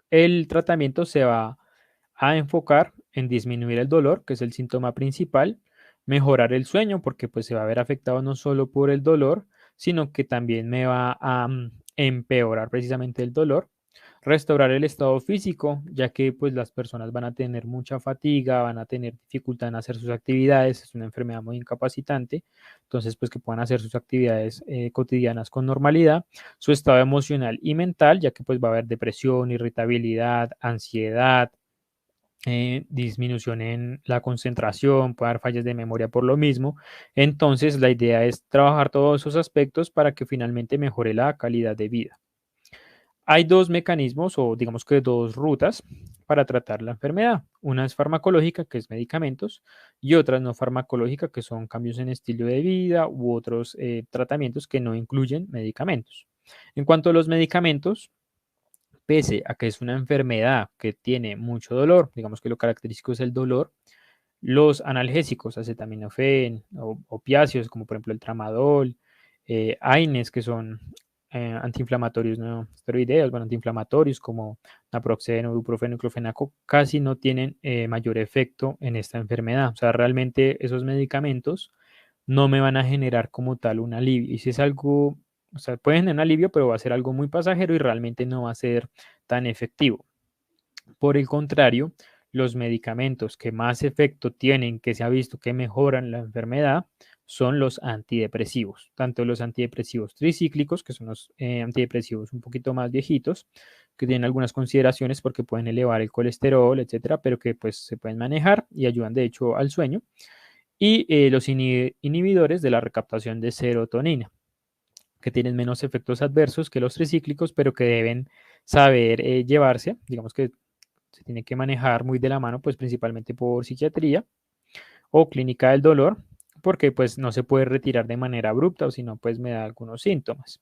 El tratamiento se va a enfocar en disminuir el dolor, que es el síntoma principal, mejorar el sueño, porque pues se va a ver afectado no solo por el dolor, sino que también me va a empeorar precisamente el dolor, restaurar el estado físico, ya que pues las personas van a tener mucha fatiga, van a tener dificultad en hacer sus actividades, es una enfermedad muy incapacitante, entonces pues que puedan hacer sus actividades cotidianas con normalidad, su estado emocional y mental, ya que pues va a haber depresión, irritabilidad, ansiedad, disminución en la concentración, puede haber fallas de memoria por lo mismo. Entonces, la idea es trabajar todos esos aspectos para que finalmente mejore la calidad de vida. Hay dos mecanismos o digamos que dos rutas para tratar la enfermedad. Una es farmacológica, que es medicamentos, y otra no farmacológica, que son cambios en estilo de vida u otros tratamientos que no incluyen medicamentos. En cuanto a los medicamentos, pese a que es una enfermedad que tiene mucho dolor, digamos que lo característico es el dolor, los analgésicos, acetaminofén, o opiáceos, como por ejemplo el tramadol, AINES, que son antiinflamatorios no esteroideos, bueno, antiinflamatorios como naproxeno, ibuprofeno y clofenaco, casi no tienen mayor efecto en esta enfermedad. O sea, realmente esos medicamentos no me van a generar como tal un alivio. Y si es algo, o sea, pueden generar un alivio, pero va a ser algo muy pasajero y realmente no va a ser tan efectivo. Por el contrario, los medicamentos que más efecto tienen, que se ha visto que mejoran la enfermedad, son los antidepresivos, tanto los antidepresivos tricíclicos, que son los antidepresivos un poquito más viejitos, que tienen algunas consideraciones porque pueden elevar el colesterol, etcétera, pero que pues se pueden manejar y ayudan de hecho al sueño, y los inhibidores de la recaptación de serotonina, que tienen menos efectos adversos que los tricíclicos, pero que deben saber llevarse, digamos que se tiene que manejar muy de la mano, pues principalmente por psiquiatría o clínica del dolor, porque pues no se puede retirar de manera abrupta o si no, pues me da algunos síntomas.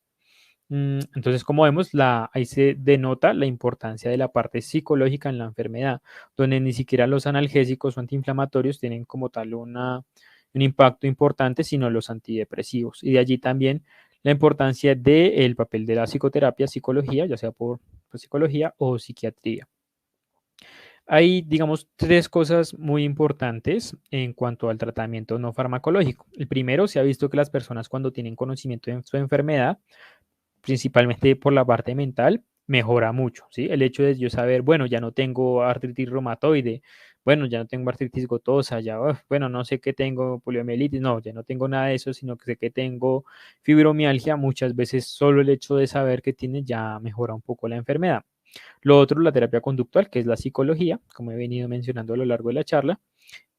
Entonces, como vemos, ahí se denota la importancia de la parte psicológica en la enfermedad, donde ni siquiera los analgésicos o antiinflamatorios tienen como tal un impacto importante, sino los antidepresivos. Y de allí también la importancia del papel de la psicoterapia, psicología, ya sea por psicología o psiquiatría. Hay, digamos, tres cosas muy importantes en cuanto al tratamiento no farmacológico. El primero, se ha visto que las personas cuando tienen conocimiento de su enfermedad, principalmente por la parte mental, mejora mucho, ¿sí? El hecho de yo saber, bueno, ya no tengo artritis reumatoide, bueno, ya no tengo artritis gotosa, ya, bueno, no sé qué tengo, poliomielitis, no, ya no tengo nada de eso, sino que sé que tengo fibromialgia, muchas veces solo el hecho de saber que tiene ya mejora un poco la enfermedad. Lo otro, la terapia conductual, que es la psicología, como he venido mencionando a lo largo de la charla.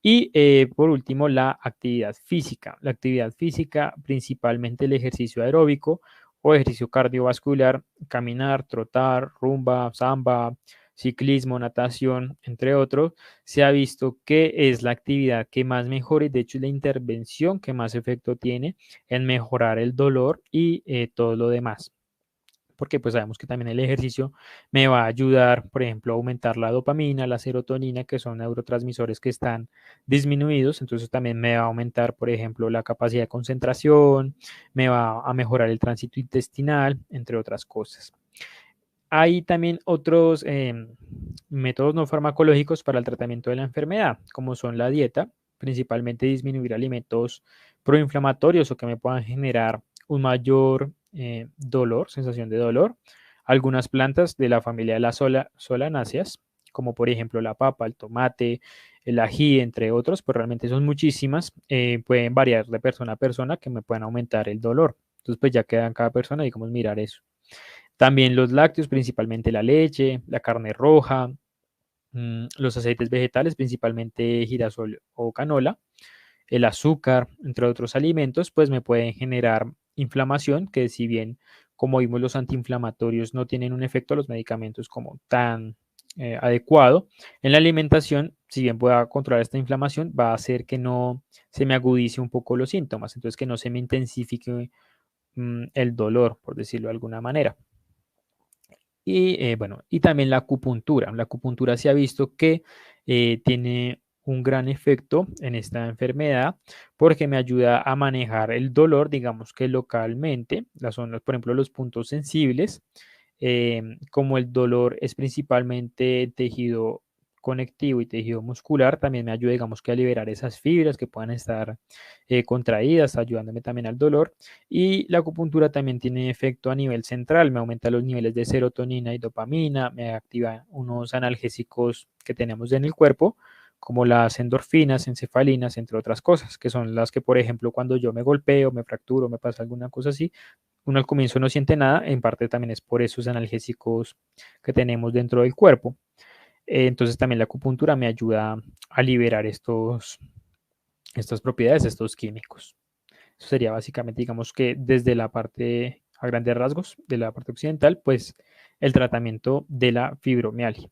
Y por último, la actividad física. La actividad física, principalmente el ejercicio aeróbico o ejercicio cardiovascular, caminar, trotar, rumba, samba, ciclismo, natación, entre otros, se ha visto que es la actividad que más mejora y de hecho es la intervención que más efecto tiene en mejorar el dolor y todo lo demás, porque pues sabemos que también el ejercicio me va a ayudar, por ejemplo, a aumentar la dopamina, la serotonina, que son neurotransmisores que están disminuidos, entonces también me va a aumentar, por ejemplo, la capacidad de concentración, me va a mejorar el tránsito intestinal, entre otras cosas. Hay también otros métodos no farmacológicos para el tratamiento de la enfermedad, como son la dieta, principalmente disminuir alimentos proinflamatorios o que me puedan generar un mayor dolor, sensación de dolor. Algunas plantas de la familia de las solanáceas, como por ejemplo la papa, el tomate, el ají, entre otros, pues realmente son muchísimas, pueden variar de persona a persona que me pueden aumentar el dolor. Entonces, pues ya queda en cada persona, digamos, mirar eso. También los lácteos, principalmente la leche, la carne roja, los aceites vegetales, principalmente girasol o canola, el azúcar, entre otros alimentos, pues me pueden generar inflamación, que si bien, como vimos, los antiinflamatorios no tienen un efecto, los medicamentos como tan adecuado, en la alimentación, si bien pueda controlar esta inflamación, va a hacer que no se me agudice un poco los síntomas, entonces que no se me intensifique el dolor, por decirlo de alguna manera. Y bueno, y también la acupuntura. La acupuntura se ha visto que tiene un gran efecto en esta enfermedad porque me ayuda a manejar el dolor, digamos que localmente, las zonas, por ejemplo, los puntos sensibles, como el dolor es principalmente tejido conectivo y tejido muscular, también me ayuda, digamos que a liberar esas fibras que puedan estar contraídas, ayudándome también al dolor. Y la acupuntura también tiene efecto a nivel central, me aumenta los niveles de serotonina y dopamina, me activa unos analgésicos que tenemos en el cuerpo, como las endorfinas, encefalinas, entre otras cosas, que son las que, por ejemplo, cuando yo me golpeo, me fracturo, me pasa alguna cosa así, uno al comienzo no siente nada, en parte también es por esos analgésicos que tenemos dentro del cuerpo. Entonces también la acupuntura me ayuda a liberar estas propiedades, estos químicos. Eso sería básicamente, digamos que desde la parte, a grandes rasgos, de la parte occidental, pues el tratamiento de la fibromialgia.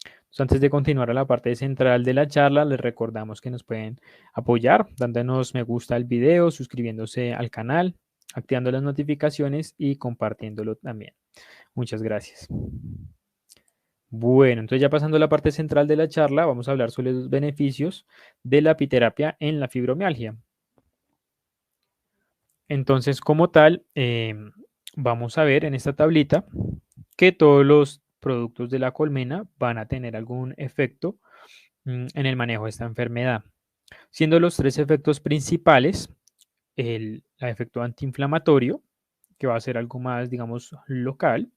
Entonces, antes de continuar a la parte central de la charla, les recordamos que nos pueden apoyar dándonos me gusta al video, suscribiéndose al canal, activando las notificaciones y compartiéndolo también. Muchas gracias. Bueno, entonces ya pasando a la parte central de la charla, vamos a hablar sobre los beneficios de la apiterapia en la fibromialgia. Entonces, como tal, vamos a ver en esta tablita que todos los productos de la colmena van a tener algún efecto en el manejo de esta enfermedad, siendo los tres efectos principales el efecto antiinflamatorio, que va a ser algo más, digamos, local,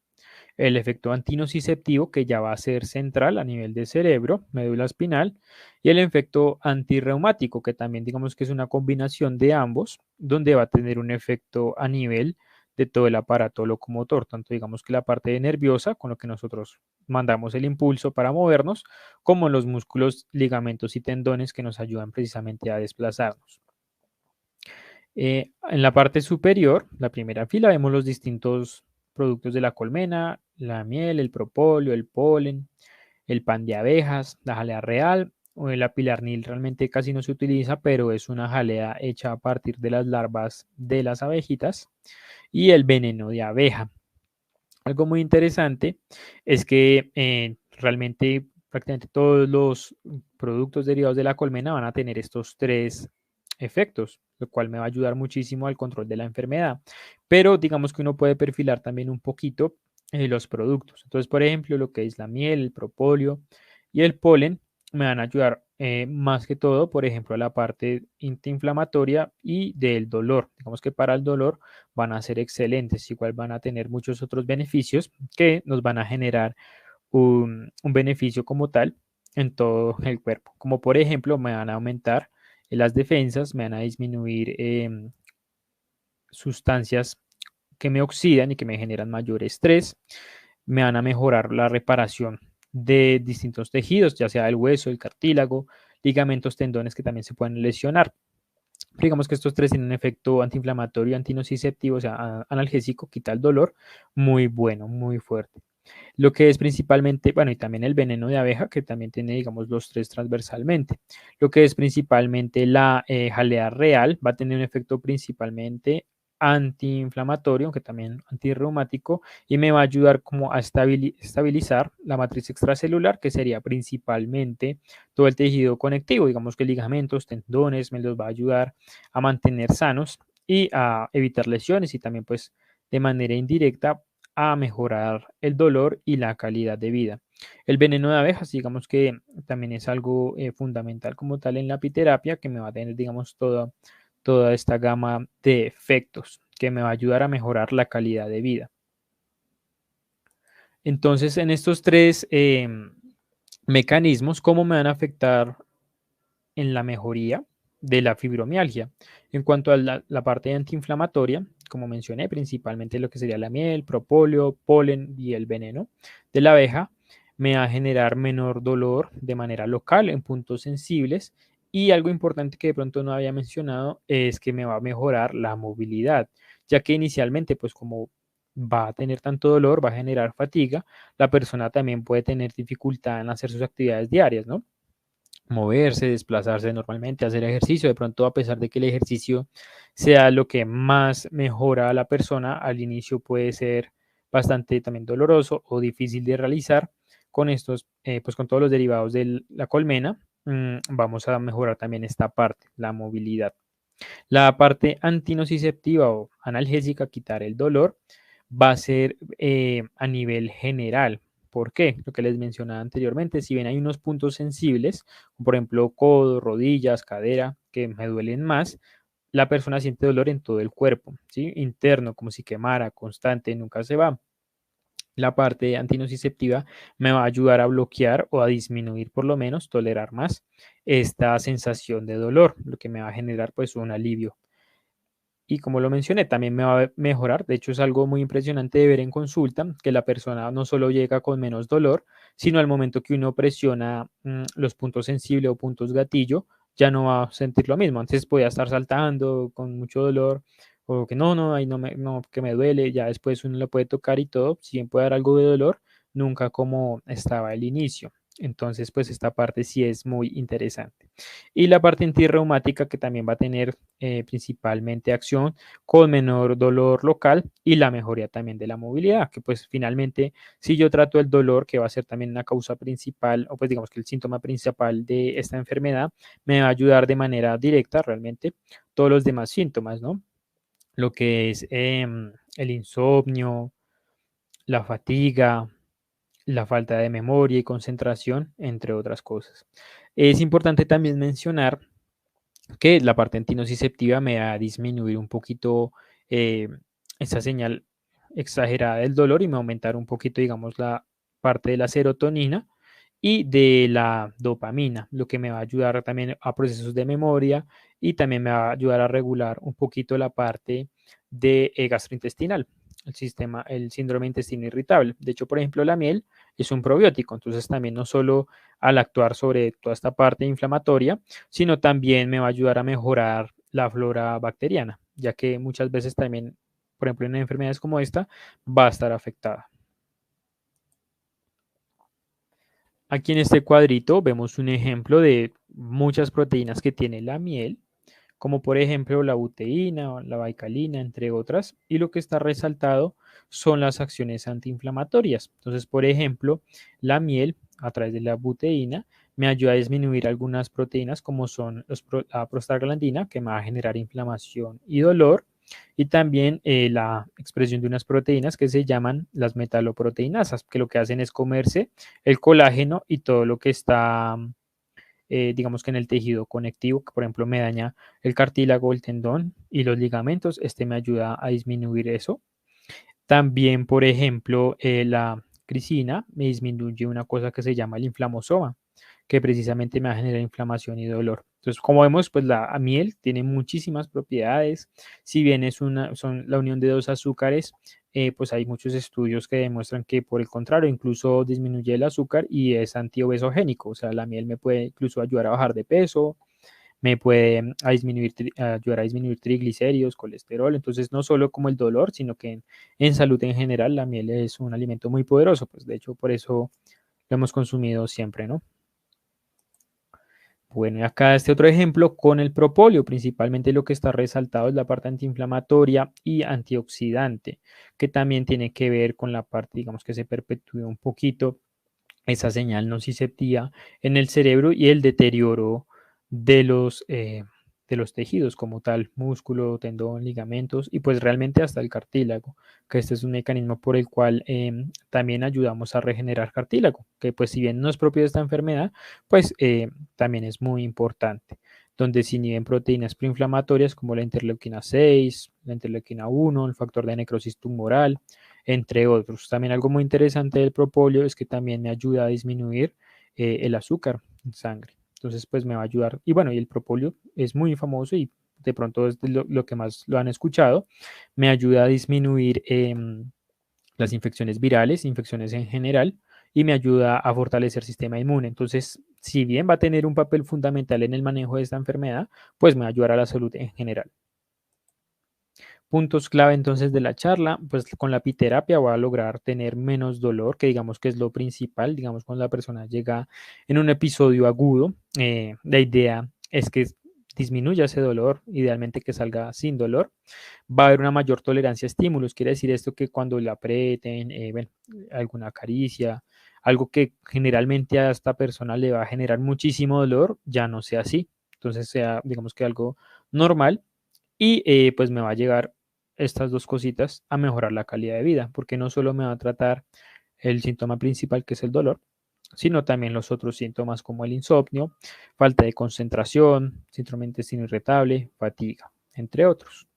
el efecto antinociceptivo, que ya va a ser central a nivel de cerebro, médula espinal, y el efecto antirreumático, que también digamos que es una combinación de ambos, donde va a tener un efecto a nivel de todo el aparato locomotor, tanto digamos que la parte nerviosa, con lo que nosotros mandamos el impulso para movernos, como los músculos, ligamentos y tendones que nos ayudan precisamente a desplazarnos. En la parte superior, la primera fila, vemos los distintos productos de la colmena, la miel, el propóleo, el polen, el pan de abejas, la jalea real o el apilarnil realmente casi no se utiliza, pero es una jalea hecha a partir de las larvas de las abejitas y el veneno de abeja. Algo muy interesante es que realmente prácticamente todos los productos derivados de la colmena van a tener estos tres efectos, lo cual me va a ayudar muchísimo al control de la enfermedad. Pero digamos que uno puede perfilar también un poquito los productos. Entonces, por ejemplo, lo que es la miel, el propóleo y el polen me van a ayudar más que todo, por ejemplo, a la parte antiinflamatoria y del dolor. Digamos que para el dolor van a ser excelentes, igual van a tener muchos otros beneficios que nos van a generar un beneficio como tal en todo el cuerpo. Como por ejemplo, me van a aumentar las defensas, me van a disminuir sustancias que me oxidan y que me generan mayor estrés, me van a mejorar la reparación de distintos tejidos, ya sea el hueso, el cartílago, ligamentos, tendones que también se pueden lesionar. Pero digamos que estos tres tienen un efecto antiinflamatorio, antinociceptivo, o sea, analgésico, quita el dolor, muy bueno, muy fuerte. Lo que es principalmente, bueno, y también el veneno de abeja, que también tiene, digamos, los tres transversalmente. Lo que es principalmente la jalea real, va a tener un efecto principalmente antiinflamatorio, aunque también antirreumático, y me va a ayudar como a estabilizar la matriz extracelular, que sería principalmente todo el tejido conectivo, digamos que ligamentos, tendones, me los va a ayudar a mantener sanos y a evitar lesiones y también pues de manera indirecta a mejorar el dolor y la calidad de vida. El veneno de abejas, digamos que también es algo fundamental como tal en la apiterapia, que me va a tener, digamos, toda esta gama de efectos que me va a ayudar a mejorar la calidad de vida. Entonces, en estos tres mecanismos, ¿cómo me van a afectar en la mejoría de la fibromialgia? En cuanto a la parte antiinflamatoria, como mencioné, principalmente lo que sería la miel, propóleo, polen y el veneno de la abeja, me va a generar menor dolor de manera local en puntos sensibles. Y algo importante que de pronto no había mencionado es que me va a mejorar la movilidad, ya que inicialmente, pues como va a tener tanto dolor, va a generar fatiga, la persona también puede tener dificultad en hacer sus actividades diarias, ¿no? Moverse, desplazarse normalmente, hacer ejercicio. De pronto, a pesar de que el ejercicio sea lo que más mejora a la persona, al inicio puede ser bastante también doloroso o difícil de realizar. Con estos, pues con todos los derivados de la colmena, vamos a mejorar también esta parte, la movilidad. La parte antinociceptiva o analgésica, quitar el dolor, va a ser a nivel general. ¿Por qué? Lo que les mencionaba anteriormente, si bien hay unos puntos sensibles, por ejemplo, codo, rodillas, cadera, que me duelen más, la persona siente dolor en todo el cuerpo, ¿sí? Interno, como si quemara, constante, nunca se va. La parte antinociceptiva me va a ayudar a bloquear o a disminuir, por lo menos, tolerar más esta sensación de dolor, lo que me va a generar pues un alivio. Y como lo mencioné, también me va a mejorar. De hecho, es algo muy impresionante de ver en consulta, que la persona no solo llega con menos dolor, sino al momento que uno presiona los puntos sensibles o puntos gatillo, ya no va a sentir lo mismo. Antes podía estar saltando con mucho dolor o que no, ahí no, que me duele, ya después uno lo puede tocar y todo, si bien puede dar algo de dolor, nunca como estaba al inicio. Entonces, pues esta parte sí es muy interesante. Y la parte antirreumática que también va a tener principalmente acción con menor dolor local y la mejoría también de la movilidad, que pues finalmente si yo trato el dolor, que va a ser también una causa principal, o pues digamos que el síntoma principal de esta enfermedad, me va a ayudar de manera directa realmente todos los demás síntomas, ¿no? Lo que es el insomnio, la fatiga, la falta de memoria y concentración, entre otras cosas. Es importante también mencionar que la parte antinociceptiva me va a disminuir un poquito eh, esa señal exagerada del dolor y me va a aumentar un poquito, digamos, la parte de la serotonina y de la dopamina, lo que me va a ayudar también a procesos de memoria y también me va a ayudar a regular un poquito la parte de gastrointestinal, el síndrome de intestino irritable. De hecho, por ejemplo, la miel es un probiótico, entonces también no solo al actuar sobre toda esta parte inflamatoria, sino también me va a ayudar a mejorar la flora bacteriana, ya que muchas veces también, por ejemplo, en enfermedades como esta, va a estar afectada. Aquí en este cuadrito vemos un ejemplo de muchas proteínas que tiene la miel, como por ejemplo la buteína o la baicalina, entre otras, y lo que está resaltado son las acciones antiinflamatorias. Entonces, por ejemplo, la miel a través de la buteína me ayuda a disminuir algunas proteínas como son la prostaglandina, que me va a generar inflamación y dolor, y también la expresión de unas proteínas que se llaman las metaloproteinasas, que lo que hacen es comerse el colágeno y todo lo que está digamos que en el tejido conectivo, que por ejemplo me daña el cartílago, el tendón y los ligamentos, este me ayuda a disminuir eso. También, por ejemplo, la glicina me disminuye una cosa que se llama el inflamosoma, que precisamente me va a generar inflamación y dolor. Entonces, como vemos, pues la miel tiene muchísimas propiedades. Si bien son la unión de dos azúcares, pues hay muchos estudios que demuestran que por el contrario, incluso disminuye el azúcar y es antiobesogénico. O sea, la miel me puede incluso ayudar a bajar de peso, me puede ayudar a disminuir triglicéridos, colesterol. Entonces, no solo como el dolor, sino que en salud en general, la miel es un alimento muy poderoso. Pues de hecho, por eso lo hemos consumido siempre, ¿no? Bueno, y acá este otro ejemplo con el propóleo, principalmente lo que está resaltado es la parte antiinflamatoria y antioxidante, que también tiene que ver con la parte, digamos, que se perpetúe un poquito esa señal nociceptiva en el cerebro y el deterioro de de los tejidos como tal, músculo, tendón, ligamentos y pues realmente hasta el cartílago, que este es un mecanismo por el cual también ayudamos a regenerar cartílago, que pues si bien no es propio de esta enfermedad, pues también es muy importante, donde se inhiben proteínas proinflamatorias como la interleuquina 6, la interleuquina 1, el factor de necrosis tumoral, entre otros. También algo muy interesante del propóleo es que también me ayuda a disminuir el azúcar en sangre. Entonces, pues me va a ayudar. Y bueno, y el propóleo es muy famoso y de pronto es de lo que más lo han escuchado. Me ayuda a disminuir las infecciones virales, infecciones en general, y me ayuda a fortalecer el sistema inmune. Entonces, si bien va a tener un papel fundamental en el manejo de esta enfermedad, pues me va a ayudar a la salud en general. Puntos clave entonces de la charla, pues con la apiterapia voy a lograr tener menos dolor, que digamos que es lo principal, digamos cuando la persona llega en un episodio agudo, la idea es que disminuya ese dolor, idealmente que salga sin dolor. Va a haber una mayor tolerancia a estímulos, quiere decir esto que cuando le aprieten, bueno, alguna caricia, algo que generalmente a esta persona le va a generar muchísimo dolor, ya no sea así. Entonces sea, digamos que algo normal y pues me va a llegar estas dos cositas a mejorar la calidad de vida, porque no solo me va a tratar el síntoma principal que es el dolor, sino también los otros síntomas como el insomnio, falta de concentración, síndrome de intestino irritable, fatiga, entre otros.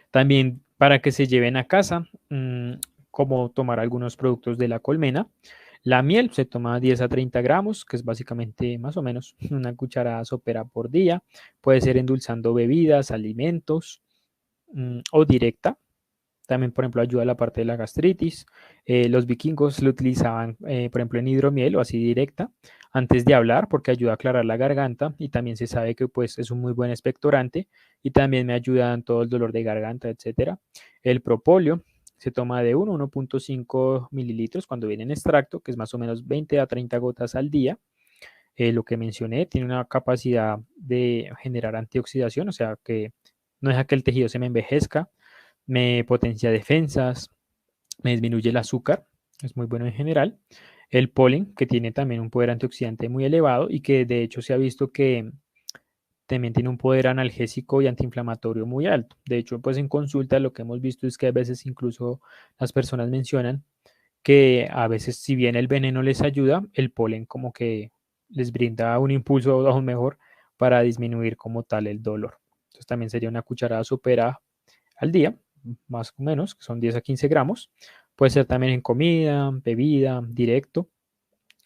También para que se lleven a casa, como tomar algunos productos de la colmena. La miel se toma 10 a 30 gramos, que es básicamente más o menos una cucharada sopera por día. Puede ser endulzando bebidas, alimentos o directa. También, por ejemplo, ayuda a la parte de la gastritis. Los vikingos lo utilizaban, por ejemplo, en hidromiel o así directa antes de hablar porque ayuda a aclarar la garganta y también se sabe que pues es un muy buen expectorante y también me ayuda en todo el dolor de garganta, etcétera. El propóleo se toma de 1,5 mililitros cuando viene en extracto, que es más o menos 20 a 30 gotas al día. Lo que mencioné tiene una capacidad de generar antioxidación, o sea que no deja que el tejido se me envejezca, me potencia defensas, me disminuye el azúcar, es muy bueno en general. El polen, que tiene también un poder antioxidante muy elevado y que de hecho se ha visto que también tiene un poder analgésico y antiinflamatorio muy alto. De hecho, pues en consulta lo que hemos visto es que a veces incluso las personas mencionan que a veces si bien el veneno les ayuda, el polen como que les brinda un impulso aún mejor para disminuir como tal el dolor. Entonces también sería una cucharada sopera al día, más o menos, que son 10 a 15 gramos. Puede ser también en comida, bebida, directo,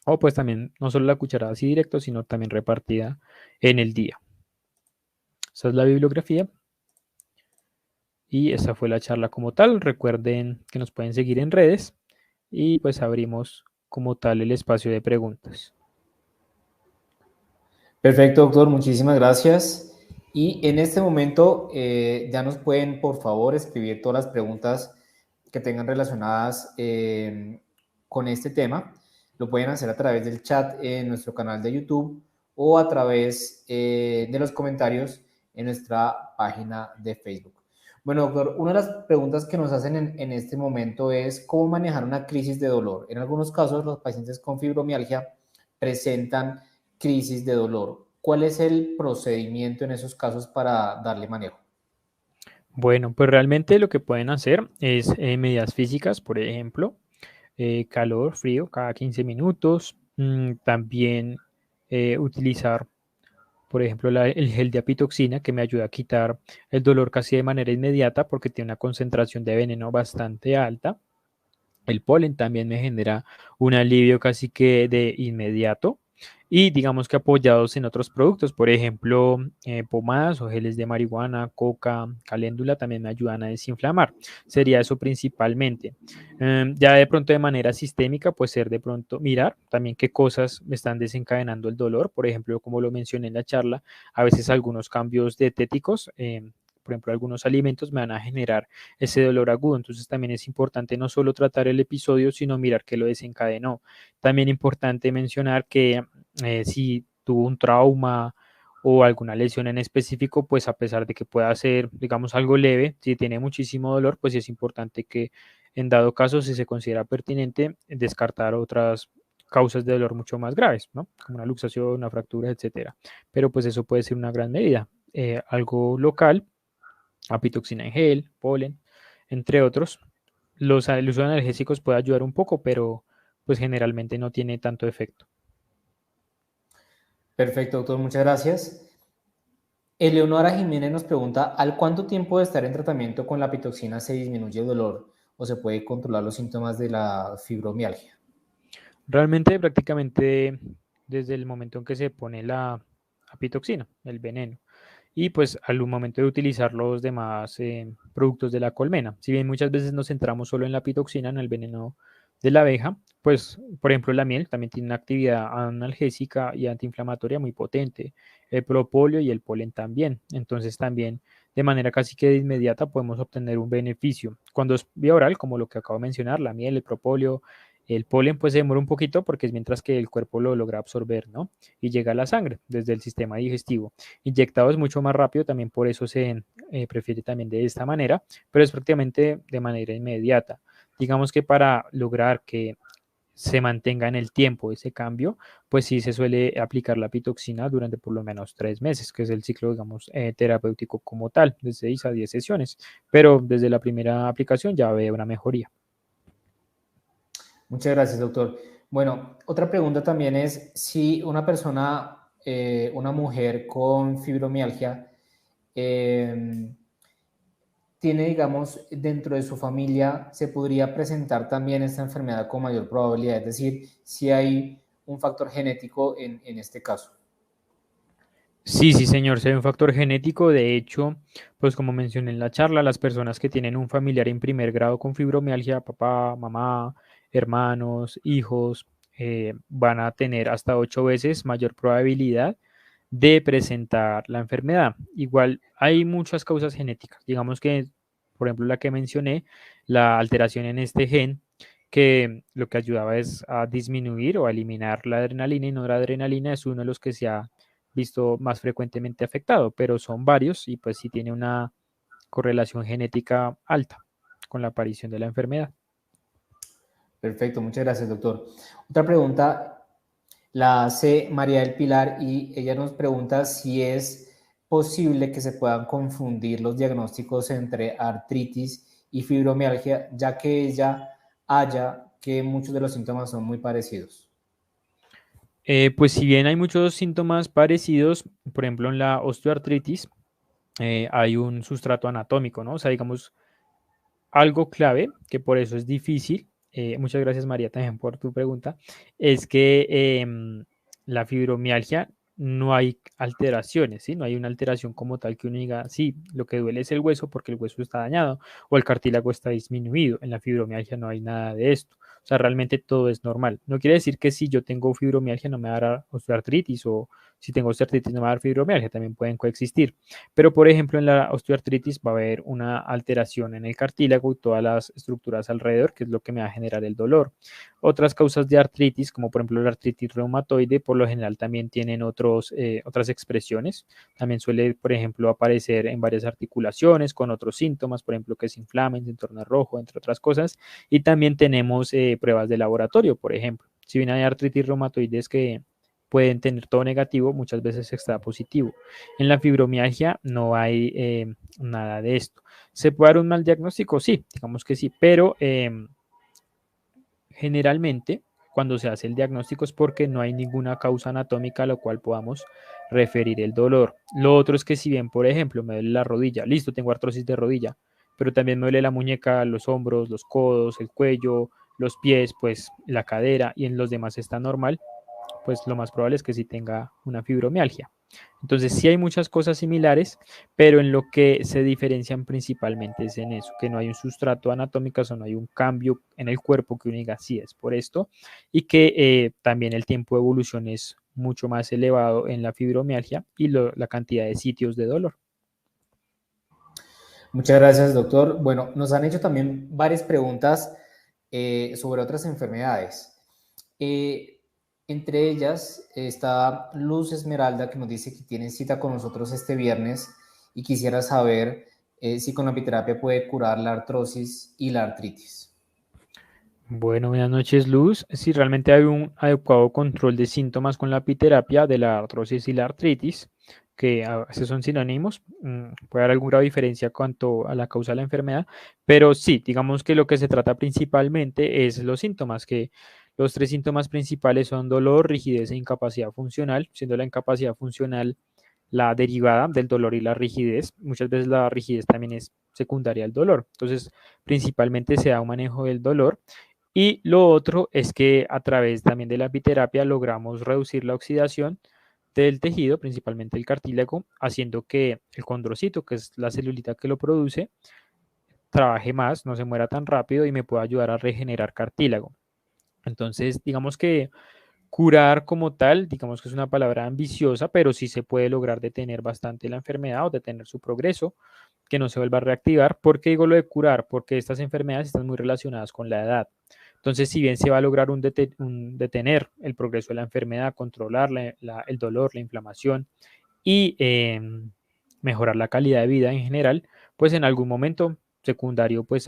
o pues también no solo la cucharada así directo, sino también repartida en el día. Esa es la bibliografía y esta fue la charla como tal. Recuerden que nos pueden seguir en redes y pues abrimos como tal el espacio de preguntas. Perfecto, doctor, muchísimas gracias. Y en este momento ya nos pueden, por favor, escribir todas las preguntas que tengan relacionadas con este tema. Lo pueden hacer a través del chat en nuestro canal de YouTube o a través de los comentarios en nuestra página de Facebook. Bueno, doctor, una de las preguntas que nos hacen en este momento es cómo manejar una crisis de dolor. En algunos casos, los pacientes con fibromialgia presentan crisis de dolor. ¿Cuál es el procedimiento en esos casos para darle manejo? Bueno, pues realmente lo que pueden hacer es medidas físicas, por ejemplo, calor, frío, cada 15 minutos. También utilizar, por ejemplo, el gel de apitoxina que me ayuda a quitar el dolor casi de manera inmediata porque tiene una concentración de veneno bastante alta. El polen también me genera un alivio casi que de inmediato y digamos que apoyados en otros productos, por ejemplo, pomadas o geles de marihuana, coca, caléndula también me ayudan a desinflamar. Sería eso principalmente. Ya de pronto de manera sistémica, pues ser de pronto mirar también qué cosas me están desencadenando el dolor. Por ejemplo, como lo mencioné en la charla, a veces algunos cambios dietéticos, por ejemplo, algunos alimentos me van a generar ese dolor agudo. Entonces también es importante no solo tratar el episodio, sino mirar qué lo desencadenó. También importante mencionar que si tuvo un trauma o alguna lesión en específico, pues a pesar de que pueda ser, digamos, algo leve, si tiene muchísimo dolor, pues es importante que en dado caso, si se considera pertinente, descartar otras causas de dolor mucho más graves, ¿no? Como una luxación, una fractura, etcétera. Pero pues eso puede ser una gran medida. Algo local, apitoxina en gel, polen, entre otros. El uso de analgésicos puede ayudar un poco, pero pues generalmente no tiene tanto efecto. Perfecto, doctor, muchas gracias. Eleonora Jiménez nos pregunta, ¿al cuánto tiempo de estar en tratamiento con la pitoxina se disminuye el dolor o se puede controlar los síntomas de la fibromialgia? Realmente prácticamente desde el momento en que se pone la apitoxina, el veneno, y pues al momento de utilizar los demás productos de la colmena. Si bien muchas veces nos centramos solo en la pitoxina, en el veneno de la abeja, pues por ejemplo la miel también tiene una actividad analgésica y antiinflamatoria muy potente, el propóleo y el polen también. Entonces también de manera casi que de inmediata podemos obtener un beneficio. Cuando es vía oral, como lo que acabo de mencionar, la miel, el propóleo, el polen pues se demora un poquito porque es mientras que el cuerpo lo logra absorber, ¿no? Y llega a la sangre desde el sistema digestivo. Inyectado es mucho más rápido, también por eso se prefiere también de esta manera, pero es prácticamente de manera inmediata. Digamos que para lograr que se mantenga en el tiempo ese cambio, pues sí se suele aplicar la pitoxina durante por lo menos 3 meses, que es el ciclo, digamos, terapéutico como tal, de 6 a 10 sesiones, pero desde la primera aplicación ya ve una mejoría. Muchas gracias, doctor. Bueno, otra pregunta también es si una persona, una mujer con fibromialgia, eh, tiene, digamos, dentro de su familia, se podría presentar también esta enfermedad con mayor probabilidad, es decir, si hay un factor genético en este caso. Sí, sí, señor, si hay un factor genético. De hecho, pues como mencioné en la charla, las personas que tienen un familiar en primer grado con fibromialgia, papá, mamá, hermanos, hijos, van a tener hasta 8 veces mayor probabilidad de presentar la enfermedad. Igual hay muchas causas genéticas. Digamos que, por ejemplo, la que mencioné, la alteración en este gen, que lo que ayudaba es a disminuir o a eliminar la adrenalina y noradrenalina, es uno de los que se ha visto más frecuentemente afectado, pero son varios y pues sí tiene una correlación genética alta con la aparición de la enfermedad. Perfecto, muchas gracias, doctor. Otra pregunta la hace María del Pilar y ella nos pregunta si es posible que se puedan confundir los diagnósticos entre artritis y fibromialgia, ya que ella halla que muchos de los síntomas son muy parecidos. Pues si bien hay muchos síntomas parecidos, por ejemplo en la osteoartritis, hay un sustrato anatómico, ¿no? O sea, digamos, algo clave, que por eso es difícil, muchas gracias María también por tu pregunta, es que la fibromialgia no hay alteraciones, ¿sí? No hay una alteración como tal que uno diga, sí, lo que duele es el hueso porque el hueso está dañado o el cartílago está disminuido. En la fibromialgia no hay nada de esto. O sea, realmente todo es normal. No quiere decir que si yo tengo fibromialgia no me va a dar osteoartritis o si tengo osteoartritis no me va a dar fibromialgia, también pueden coexistir. Pero, por ejemplo, en la osteoartritis va a haber una alteración en el cartílago y todas las estructuras alrededor, que es lo que me va a generar el dolor. Otras causas de artritis, como por ejemplo la artritis reumatoide, por lo general también tienen otras expresiones. También suele, por ejemplo, aparecer en varias articulaciones con otros síntomas, por ejemplo, que se inflamen, se entorne rojo, entre otras cosas. Y también tenemos pruebas de laboratorio, por ejemplo. Si bien hay artritis reumatoides que pueden tener todo negativo, muchas veces está positivo. En la fibromialgia no hay nada de esto. ¿Se puede dar un mal diagnóstico? Sí, digamos que sí, pero generalmente cuando se hace el diagnóstico es porque no hay ninguna causa anatómica a la cual podamos referir el dolor. Lo otro es que si bien, por ejemplo, me duele la rodilla, listo, tengo artrosis de rodilla, pero también me duele la muñeca, los hombros, los codos, el cuello, los pies, pues la cadera y en los demás está normal, pues lo más probable es que sí tenga una fibromialgia. Entonces sí hay muchas cosas similares, pero en lo que se diferencian principalmente es en eso, que no hay un sustrato anatómico, o no hay un cambio en el cuerpo que uno diga sí es por esto, y que también el tiempo de evolución es mucho más elevado en la fibromialgia y la cantidad de sitios de dolor. Muchas gracias, doctor. Bueno, nos han hecho también varias preguntas sobre otras enfermedades. Eh, Entre ellas está Luz Esmeralda, que nos dice que tiene cita con nosotros este viernes y quisiera saber si con la apiterapia puede curar la artrosis y la artritis. Bueno, buenas noches, Luz. Si realmente hay un adecuado control de síntomas con la apiterapia de la artrosis y la artritis, que a veces son sinónimos, puede haber alguna diferencia cuanto a la causa de la enfermedad, pero sí, digamos que lo que se trata principalmente es los síntomas, que los tres síntomas principales son dolor, rigidez e incapacidad funcional, siendo la incapacidad funcional la derivada del dolor y la rigidez. Muchas veces la rigidez también es secundaria al dolor. Entonces, principalmente se da un manejo del dolor y lo otro es que a través también de la epiterapia logramos reducir la oxidación del tejido, principalmente el cartílago, haciendo que el condrocito, que es la celulita que lo produce, trabaje más, no se muera tan rápido y me pueda ayudar a regenerar cartílago. Entonces, digamos que curar como tal, digamos que es una palabra ambiciosa, pero sí se puede lograr detener bastante la enfermedad o detener su progreso, que no se vuelva a reactivar. ¿Por qué digo lo de curar? Porque estas enfermedades están muy relacionadas con la edad. Entonces, si bien se va a lograr un detener el progreso de la enfermedad, controlar el dolor, la inflamación y mejorar la calidad de vida en general, pues en algún momento secundario, pues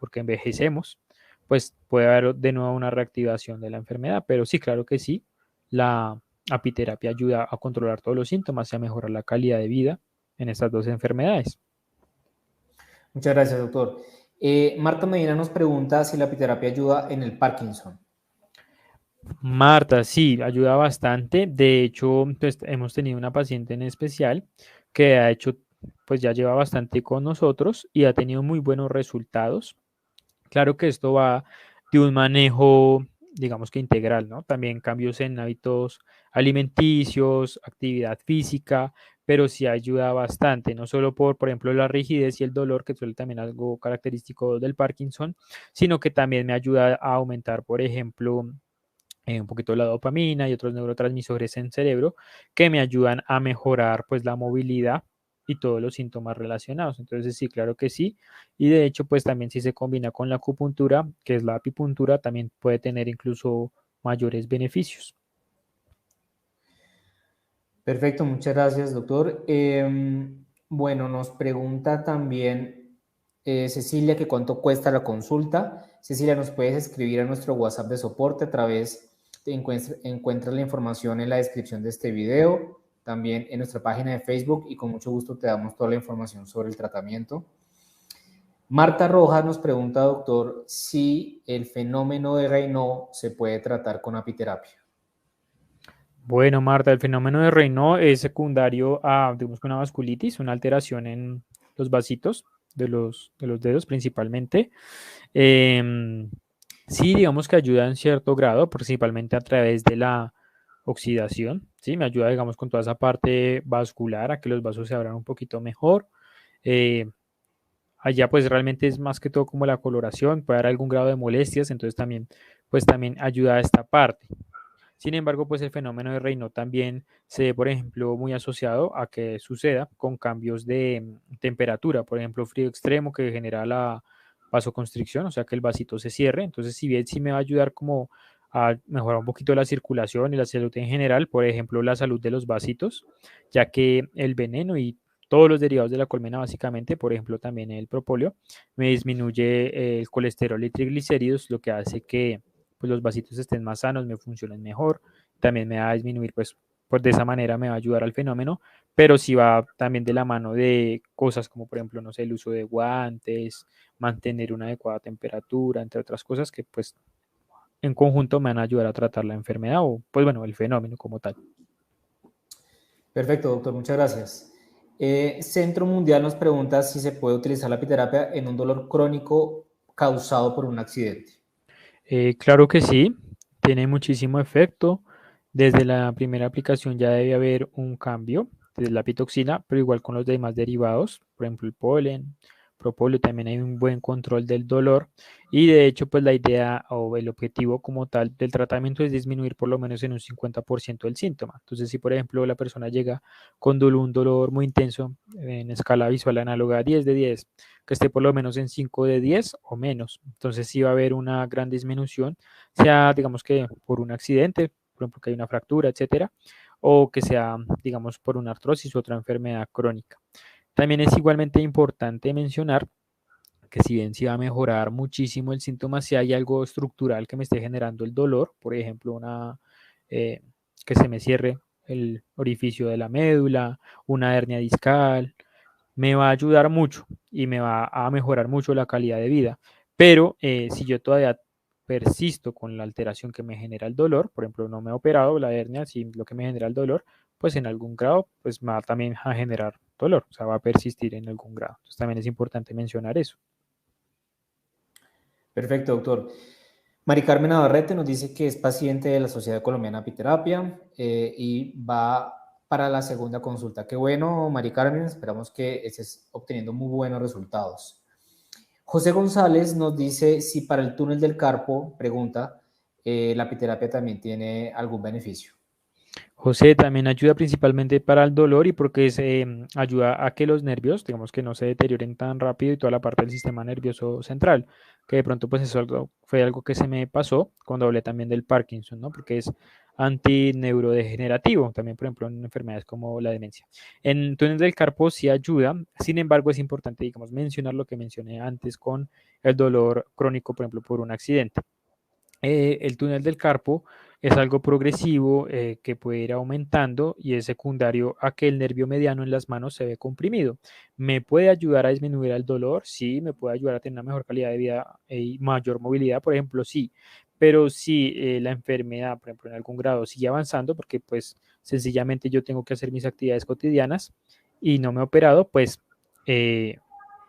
porque envejecemos, pues puede haber de nuevo una reactivación de la enfermedad, pero sí, claro que sí, la apiterapia ayuda a controlar todos los síntomas y a mejorar la calidad de vida en estas dos enfermedades. Muchas gracias, doctor. Marta Medina nos pregunta si la apiterapia ayuda en el Parkinson. Marta, sí, ayuda bastante. De hecho, pues, hemos tenido una paciente en especial que ha hecho, pues ya lleva bastante con nosotros y ha tenido muy buenos resultados. Claro que esto va de un manejo digamos que integral, ¿no? También cambios en hábitos alimenticios, actividad física, pero sí ayuda bastante, no solo por ejemplo, la rigidez y el dolor, que suele también algo característico del Parkinson, sino que también me ayuda a aumentar, por ejemplo, un poquito la dopamina y otros neurotransmisores en cerebro que me ayudan a mejorar pues la movilidad y todos los síntomas relacionados. Entonces sí, claro que sí. Y de hecho pues también si se combina con la acupuntura, que es la apipuntura, también puede tener incluso mayores beneficios. Perfecto, muchas gracias, doctor. Bueno, nos pregunta también Cecilia que cuánto cuesta la consulta. Cecilia, nos puedes escribir a nuestro WhatsApp de soporte a través de encuentras la información en la descripción de este video, también en nuestra página de Facebook y con mucho gusto te damos toda la información sobre el tratamiento. Marta Rojas nos pregunta, doctor, si el fenómeno de Raynaud se puede tratar con apiterapia. Bueno, Marta, el fenómeno de Raynaud es secundario a, digamos que una vasculitis, una alteración en los vasitos de los dedos principalmente. Em, sí, digamos que ayuda en cierto grado, principalmente a través de la oxidación, ¿sí? Me ayuda, digamos, con toda esa parte vascular a que los vasos se abran un poquito mejor. Eh, allá, pues, realmente es más que todo como la coloración, puede dar algún grado de molestias, entonces también, pues, también ayuda a esta parte. Sin embargo, pues el fenómeno de Raynaud también se ve, por ejemplo, muy asociado a que suceda con cambios de temperatura, por ejemplo, frío extremo que genera la vasoconstricción, o sea, que el vasito se cierre. Entonces, si bien sí me va a ayudar como a mejorar un poquito la circulación y la salud en general, por ejemplo, la salud de los vasitos, ya que el veneno y todos los derivados de la colmena, básicamente, por ejemplo, también el propóleo, me disminuye el colesterol y triglicéridos, lo que hace que pues los vasitos estén más sanos, me funcionen mejor, también me va a disminuir, pues de esa manera me va a ayudar al fenómeno, pero sí va también de la mano de cosas como por ejemplo, no sé, el uso de guantes, mantener una adecuada temperatura, entre otras cosas que pues en conjunto me van a ayudar a tratar la enfermedad o pues bueno, el fenómeno como tal. Perfecto, doctor, muchas gracias. Centro Mundial nos pregunta si se puede utilizar la apiterapia en un dolor crónico causado por un accidente. Claro que sí, tiene muchísimo efecto. Desde la primera aplicación ya debe haber un cambio de la pitoxina, pero igual con los demás derivados, por ejemplo el polen, propóleo, también hay un buen control del dolor y de hecho pues la idea o el objetivo como tal del tratamiento es disminuir por lo menos en un 50% el síntoma. Entonces si por ejemplo la persona llega con un dolor muy intenso en escala visual análoga 10 de 10, que esté por lo menos en 5 de 10 o menos. Entonces sí va a haber una gran disminución, sea digamos que por un accidente, por ejemplo que hay una fractura, etcétera, o que sea digamos por una artrosis u otra enfermedad crónica. También es igualmente importante mencionar que si bien sí va a mejorar muchísimo el síntoma, si hay algo estructural que me esté generando el dolor, por ejemplo, eh, que se me cierre el orificio de la médula, una hernia discal, me va a ayudar mucho y me va a mejorar mucho la calidad de vida. Pero si yo todavía persisto con la alteración que me genera el dolor, por ejemplo, no me he operado la hernia, si lo que me genera el dolor, pues en algún grado, pues me va también a generar dolor, o sea, va a persistir en algún grado. Entonces también es importante mencionar eso. Perfecto, doctor. Mari Carmen Navarrete nos dice que es paciente de la Sociedad Colombiana de Apiterapia y va para la segunda consulta. Qué bueno, Mari Carmen, esperamos que estés obteniendo muy buenos resultados. José González nos dice si para el túnel del carpo, pregunta, la apiterapia también tiene algún beneficio. José también ayuda principalmente para el dolor y porque ayuda a que los nervios, digamos que no se deterioren tan rápido y toda la parte del sistema nervioso central, que de pronto pues eso fue algo que se me pasó cuando hablé también del Parkinson, ¿no? Porque es antineurodegenerativo, también por ejemplo en enfermedades como la demencia. En túnel del carpo sí ayuda, sin embargo es importante, digamos, mencionar lo que mencioné antes con el dolor crónico, por ejemplo, por un accidente. El túnel del carpo es algo progresivo que puede ir aumentando y es secundario a que el nervio mediano en las manos se ve comprimido. ¿Me puede ayudar a disminuir el dolor? Sí, me puede ayudar a tener una mejor calidad de vida y mayor movilidad, por ejemplo, sí. Pero si la enfermedad, por ejemplo, en algún grado sigue avanzando, porque pues sencillamente yo tengo que hacer mis actividades cotidianas y no me he operado, pues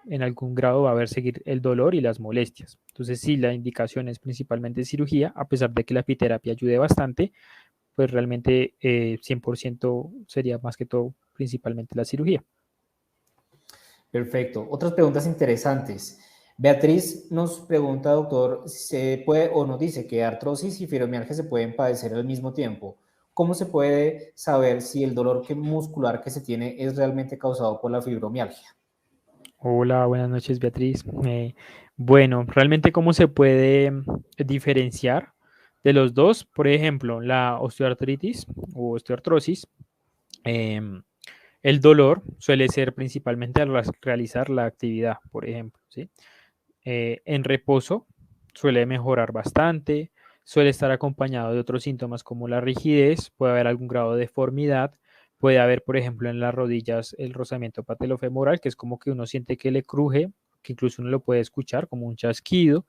en algún grado va a haber seguir el dolor y las molestias. Entonces, sí, la indicación es principalmente cirugía, a pesar de que la apiterapia ayude bastante, pues realmente 100% sería más que todo principalmente la cirugía. Perfecto. Otras preguntas interesantes. Beatriz nos pregunta, doctor, ¿se puede o nos dice que artrosis y fibromialgia se pueden padecer al mismo tiempo? ¿Cómo se puede saber si el dolor muscular que se tiene es realmente causado por la fibromialgia? Hola, buenas noches, Beatriz. Bueno, realmente cómo se puede diferenciar de los dos, por ejemplo, la osteoartritis o osteoartrosis, em, el dolor suele ser principalmente al realizar la actividad, por ejemplo, ¿sí? En reposo suele mejorar bastante, suele estar acompañado de otros síntomas como la rigidez, puede haber algún grado de deformidad, puede haber, por ejemplo, en las rodillas el rozamiento patelofemoral, que es como que uno siente que le cruje, que incluso uno lo puede escuchar como un chasquido.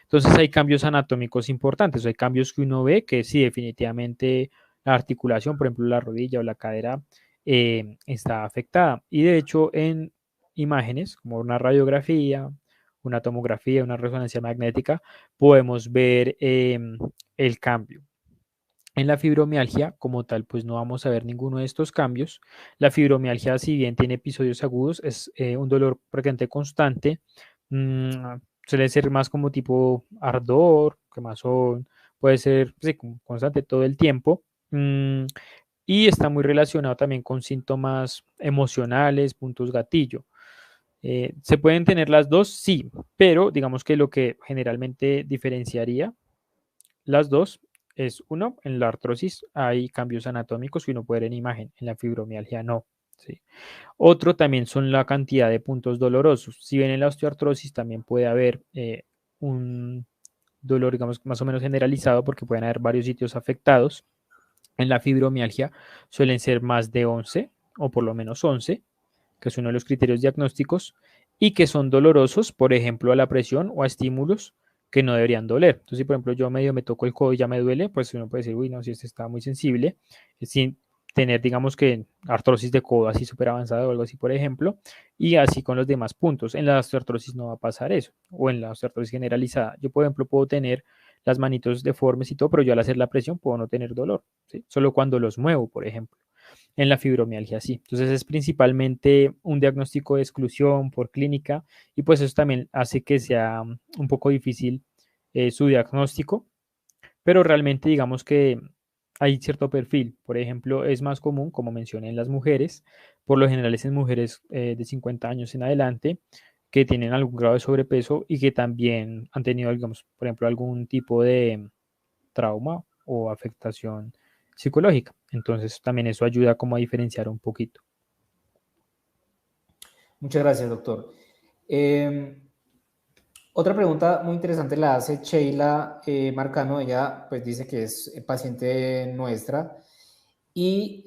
Entonces hay cambios anatómicos importantes, hay cambios que uno ve que sí, definitivamente la articulación, por ejemplo, la rodilla o la cadera está afectada. Y de hecho en imágenes como una radiografía, una tomografía, una resonancia magnética, podemos ver el cambio. En la fibromialgia, como tal, pues no vamos a ver ninguno de estos cambios. La fibromialgia, si bien tiene episodios agudos, es un dolor prácticamente constante. Suele ser más como tipo ardor, quemazón, puede ser sí, como constante todo el tiempo. Y está muy relacionado también con síntomas emocionales, puntos gatillo. ¿Se pueden tener las dos? Sí, pero digamos que lo que generalmente diferenciaría las dos es uno, en la artrosis hay cambios anatómicos que uno puede ver en imagen, en la fibromialgia no. ¿Sí? Otro también son la cantidad de puntos dolorosos. Si bien en la osteoartrosis también puede haber un dolor, digamos, más o menos generalizado porque pueden haber varios sitios afectados. En la fibromialgia suelen ser más de 11 o por lo menos 11, que es uno de los criterios diagnósticos, y que son dolorosos, por ejemplo, a la presión o a estímulos que no deberían doler. Entonces, si por ejemplo yo medio me toco el codo y ya me duele, pues uno puede decir, uy, no, si este está muy sensible, sin tener, digamos que, artrosis de codo así súper avanzada o algo así, por ejemplo, y así con los demás puntos. En la osteoartrosis no va a pasar eso, o en la osteoartrosis generalizada. Yo, por ejemplo, puedo tener las manitos deformes y todo, pero yo al hacer la presión puedo no tener dolor, ¿sí? Solo cuando los muevo, por ejemplo. En la fibromialgia sí. Entonces es principalmente un diagnóstico de exclusión por clínica y pues eso también hace que sea un poco difícil su diagnóstico, pero realmente digamos que hay cierto perfil. Por ejemplo, es más común, como mencioné, en las mujeres, por lo general es en mujeres de 50 años en adelante que tienen algún grado de sobrepeso y que también han tenido, digamos, por ejemplo, algún tipo de trauma o afectación psicológica. Entonces también eso ayuda como a diferenciar un poquito. Muchas gracias, doctor. Otra pregunta muy interesante la hace Sheila Marcano. Ella pues dice que es paciente nuestra y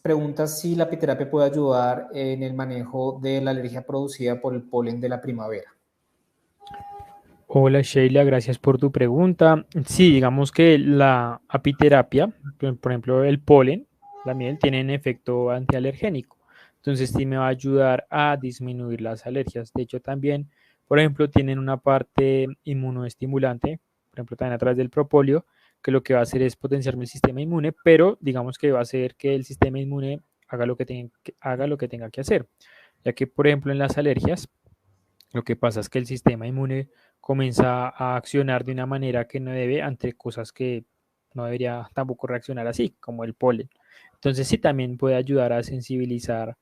pregunta si la apiterapia puede ayudar en el manejo de la alergia producida por el polen de la primavera. Hola Sheila, gracias por tu pregunta. Sí, digamos que la apiterapia, por ejemplo el polen, la miel, tienen efecto antialergénico. Entonces sí me va a ayudar a disminuir las alergias. De hecho también, por ejemplo, tienen una parte inmunoestimulante, por ejemplo también a través del propóleo, que lo que va a hacer es potenciarme el sistema inmune, pero digamos que va a hacer que el sistema inmune haga lo que tenga que hacer. Ya que, por ejemplo, en las alergias, lo que pasa es que el sistema inmune comienza a accionar de una manera que no debe ante cosas que no debería tampoco reaccionar así, como el polen. Entonces sí también puede ayudar a sensibilizar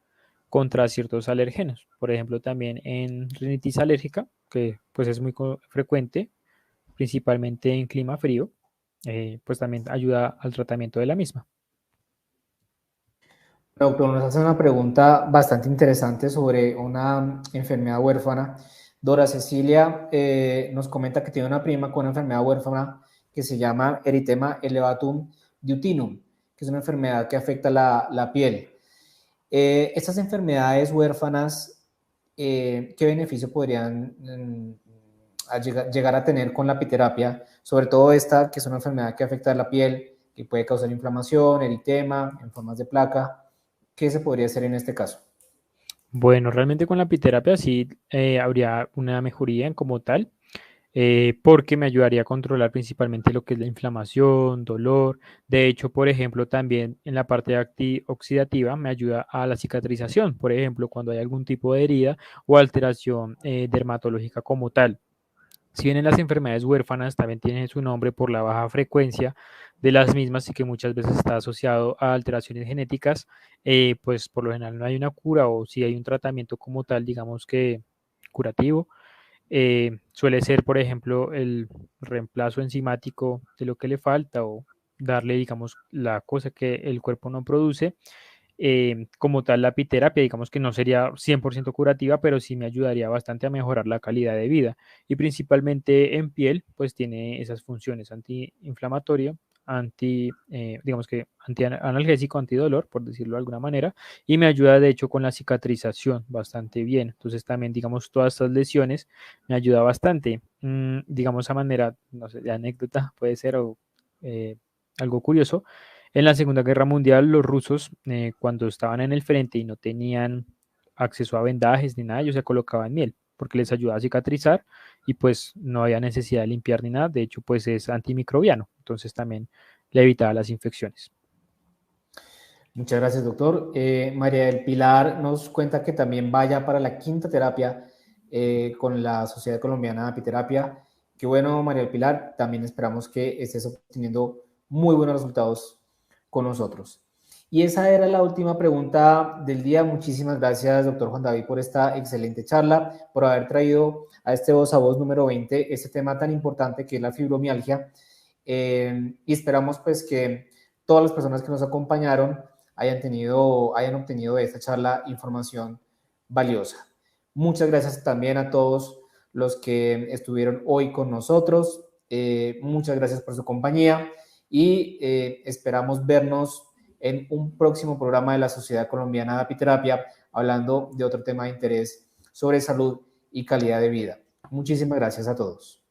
contra ciertos alérgenos. Por ejemplo, también en rinitis alérgica, que pues es muy frecuente, principalmente en clima frío, pues también ayuda al tratamiento de la misma. Doctor, nos hace una pregunta bastante interesante sobre una enfermedad huérfana. Dora Cecilia nos comenta que tiene una prima con una enfermedad huérfana que se llama eritema elevatum duodenum, que es una enfermedad que afecta la piel. Estas enfermedades huérfanas, ¿qué beneficio podrían llegar a tener con la apiterapia? Sobre todo esta, que es una enfermedad que afecta la piel, que puede causar inflamación, eritema, en formas de placa. ¿Qué se podría hacer en este caso? Bueno, realmente con la apiterapia sí habría una mejoría en como tal, porque me ayudaría a controlar principalmente lo que es la inflamación, dolor. De hecho, por ejemplo, también en la parte oxidativa me ayuda a la cicatrización, por ejemplo, cuando hay algún tipo de herida o alteración dermatológica como tal. Si bien en las enfermedades huérfanas también tienen su nombre por la baja frecuencia de las mismas y que muchas veces está asociado a alteraciones genéticas, pues por lo general no hay una cura o si hay un tratamiento como tal, digamos que curativo, suele ser, por ejemplo, el reemplazo enzimático de lo que le falta o darle, digamos, la cosa que el cuerpo no produce. Como tal, la apiterapia, digamos que no sería 100% curativa, pero sí me ayudaría bastante a mejorar la calidad de vida. Y principalmente en piel, pues tiene esas funciones antiinflamatorio, digamos que antianalgésico, antidolor, por decirlo de alguna manera, y me ayuda de hecho con la cicatrización bastante bien. Entonces también, digamos, todas estas lesiones me ayuda bastante. Digamos a manera, no sé, de anécdota puede ser o eh, algo curioso. En la Segunda Guerra Mundial, los rusos, cuando estaban en el frente y no tenían acceso a vendajes ni nada, ellos se colocaban miel porque les ayuda a cicatrizar y pues no había necesidad de limpiar ni nada. De hecho, pues es antimicrobiano, entonces también le evitaba las infecciones. Muchas gracias, doctor. María del Pilar nos cuenta que también vaya para la quinta terapia con la Sociedad Colombiana de Apiterapia. Qué bueno, María del Pilar. También esperamos que estés obteniendo muy buenos resultados con nosotros. Y esa era la última pregunta del día. Muchísimas gracias, doctor Juan David, por esta excelente charla, por haber traído a este Voz a Voz número 20 este tema tan importante que es la fibromialgia. Y esperamos pues que todas las personas que nos acompañaron hayan obtenido de esta charla información valiosa. Muchas gracias también a todos los que estuvieron hoy con nosotros. Muchas gracias por su compañía y esperamos vernos en un próximo programa de la Sociedad Colombiana de Apiterapia hablando de otro tema de interés sobre salud y calidad de vida. Muchísimas gracias a todos.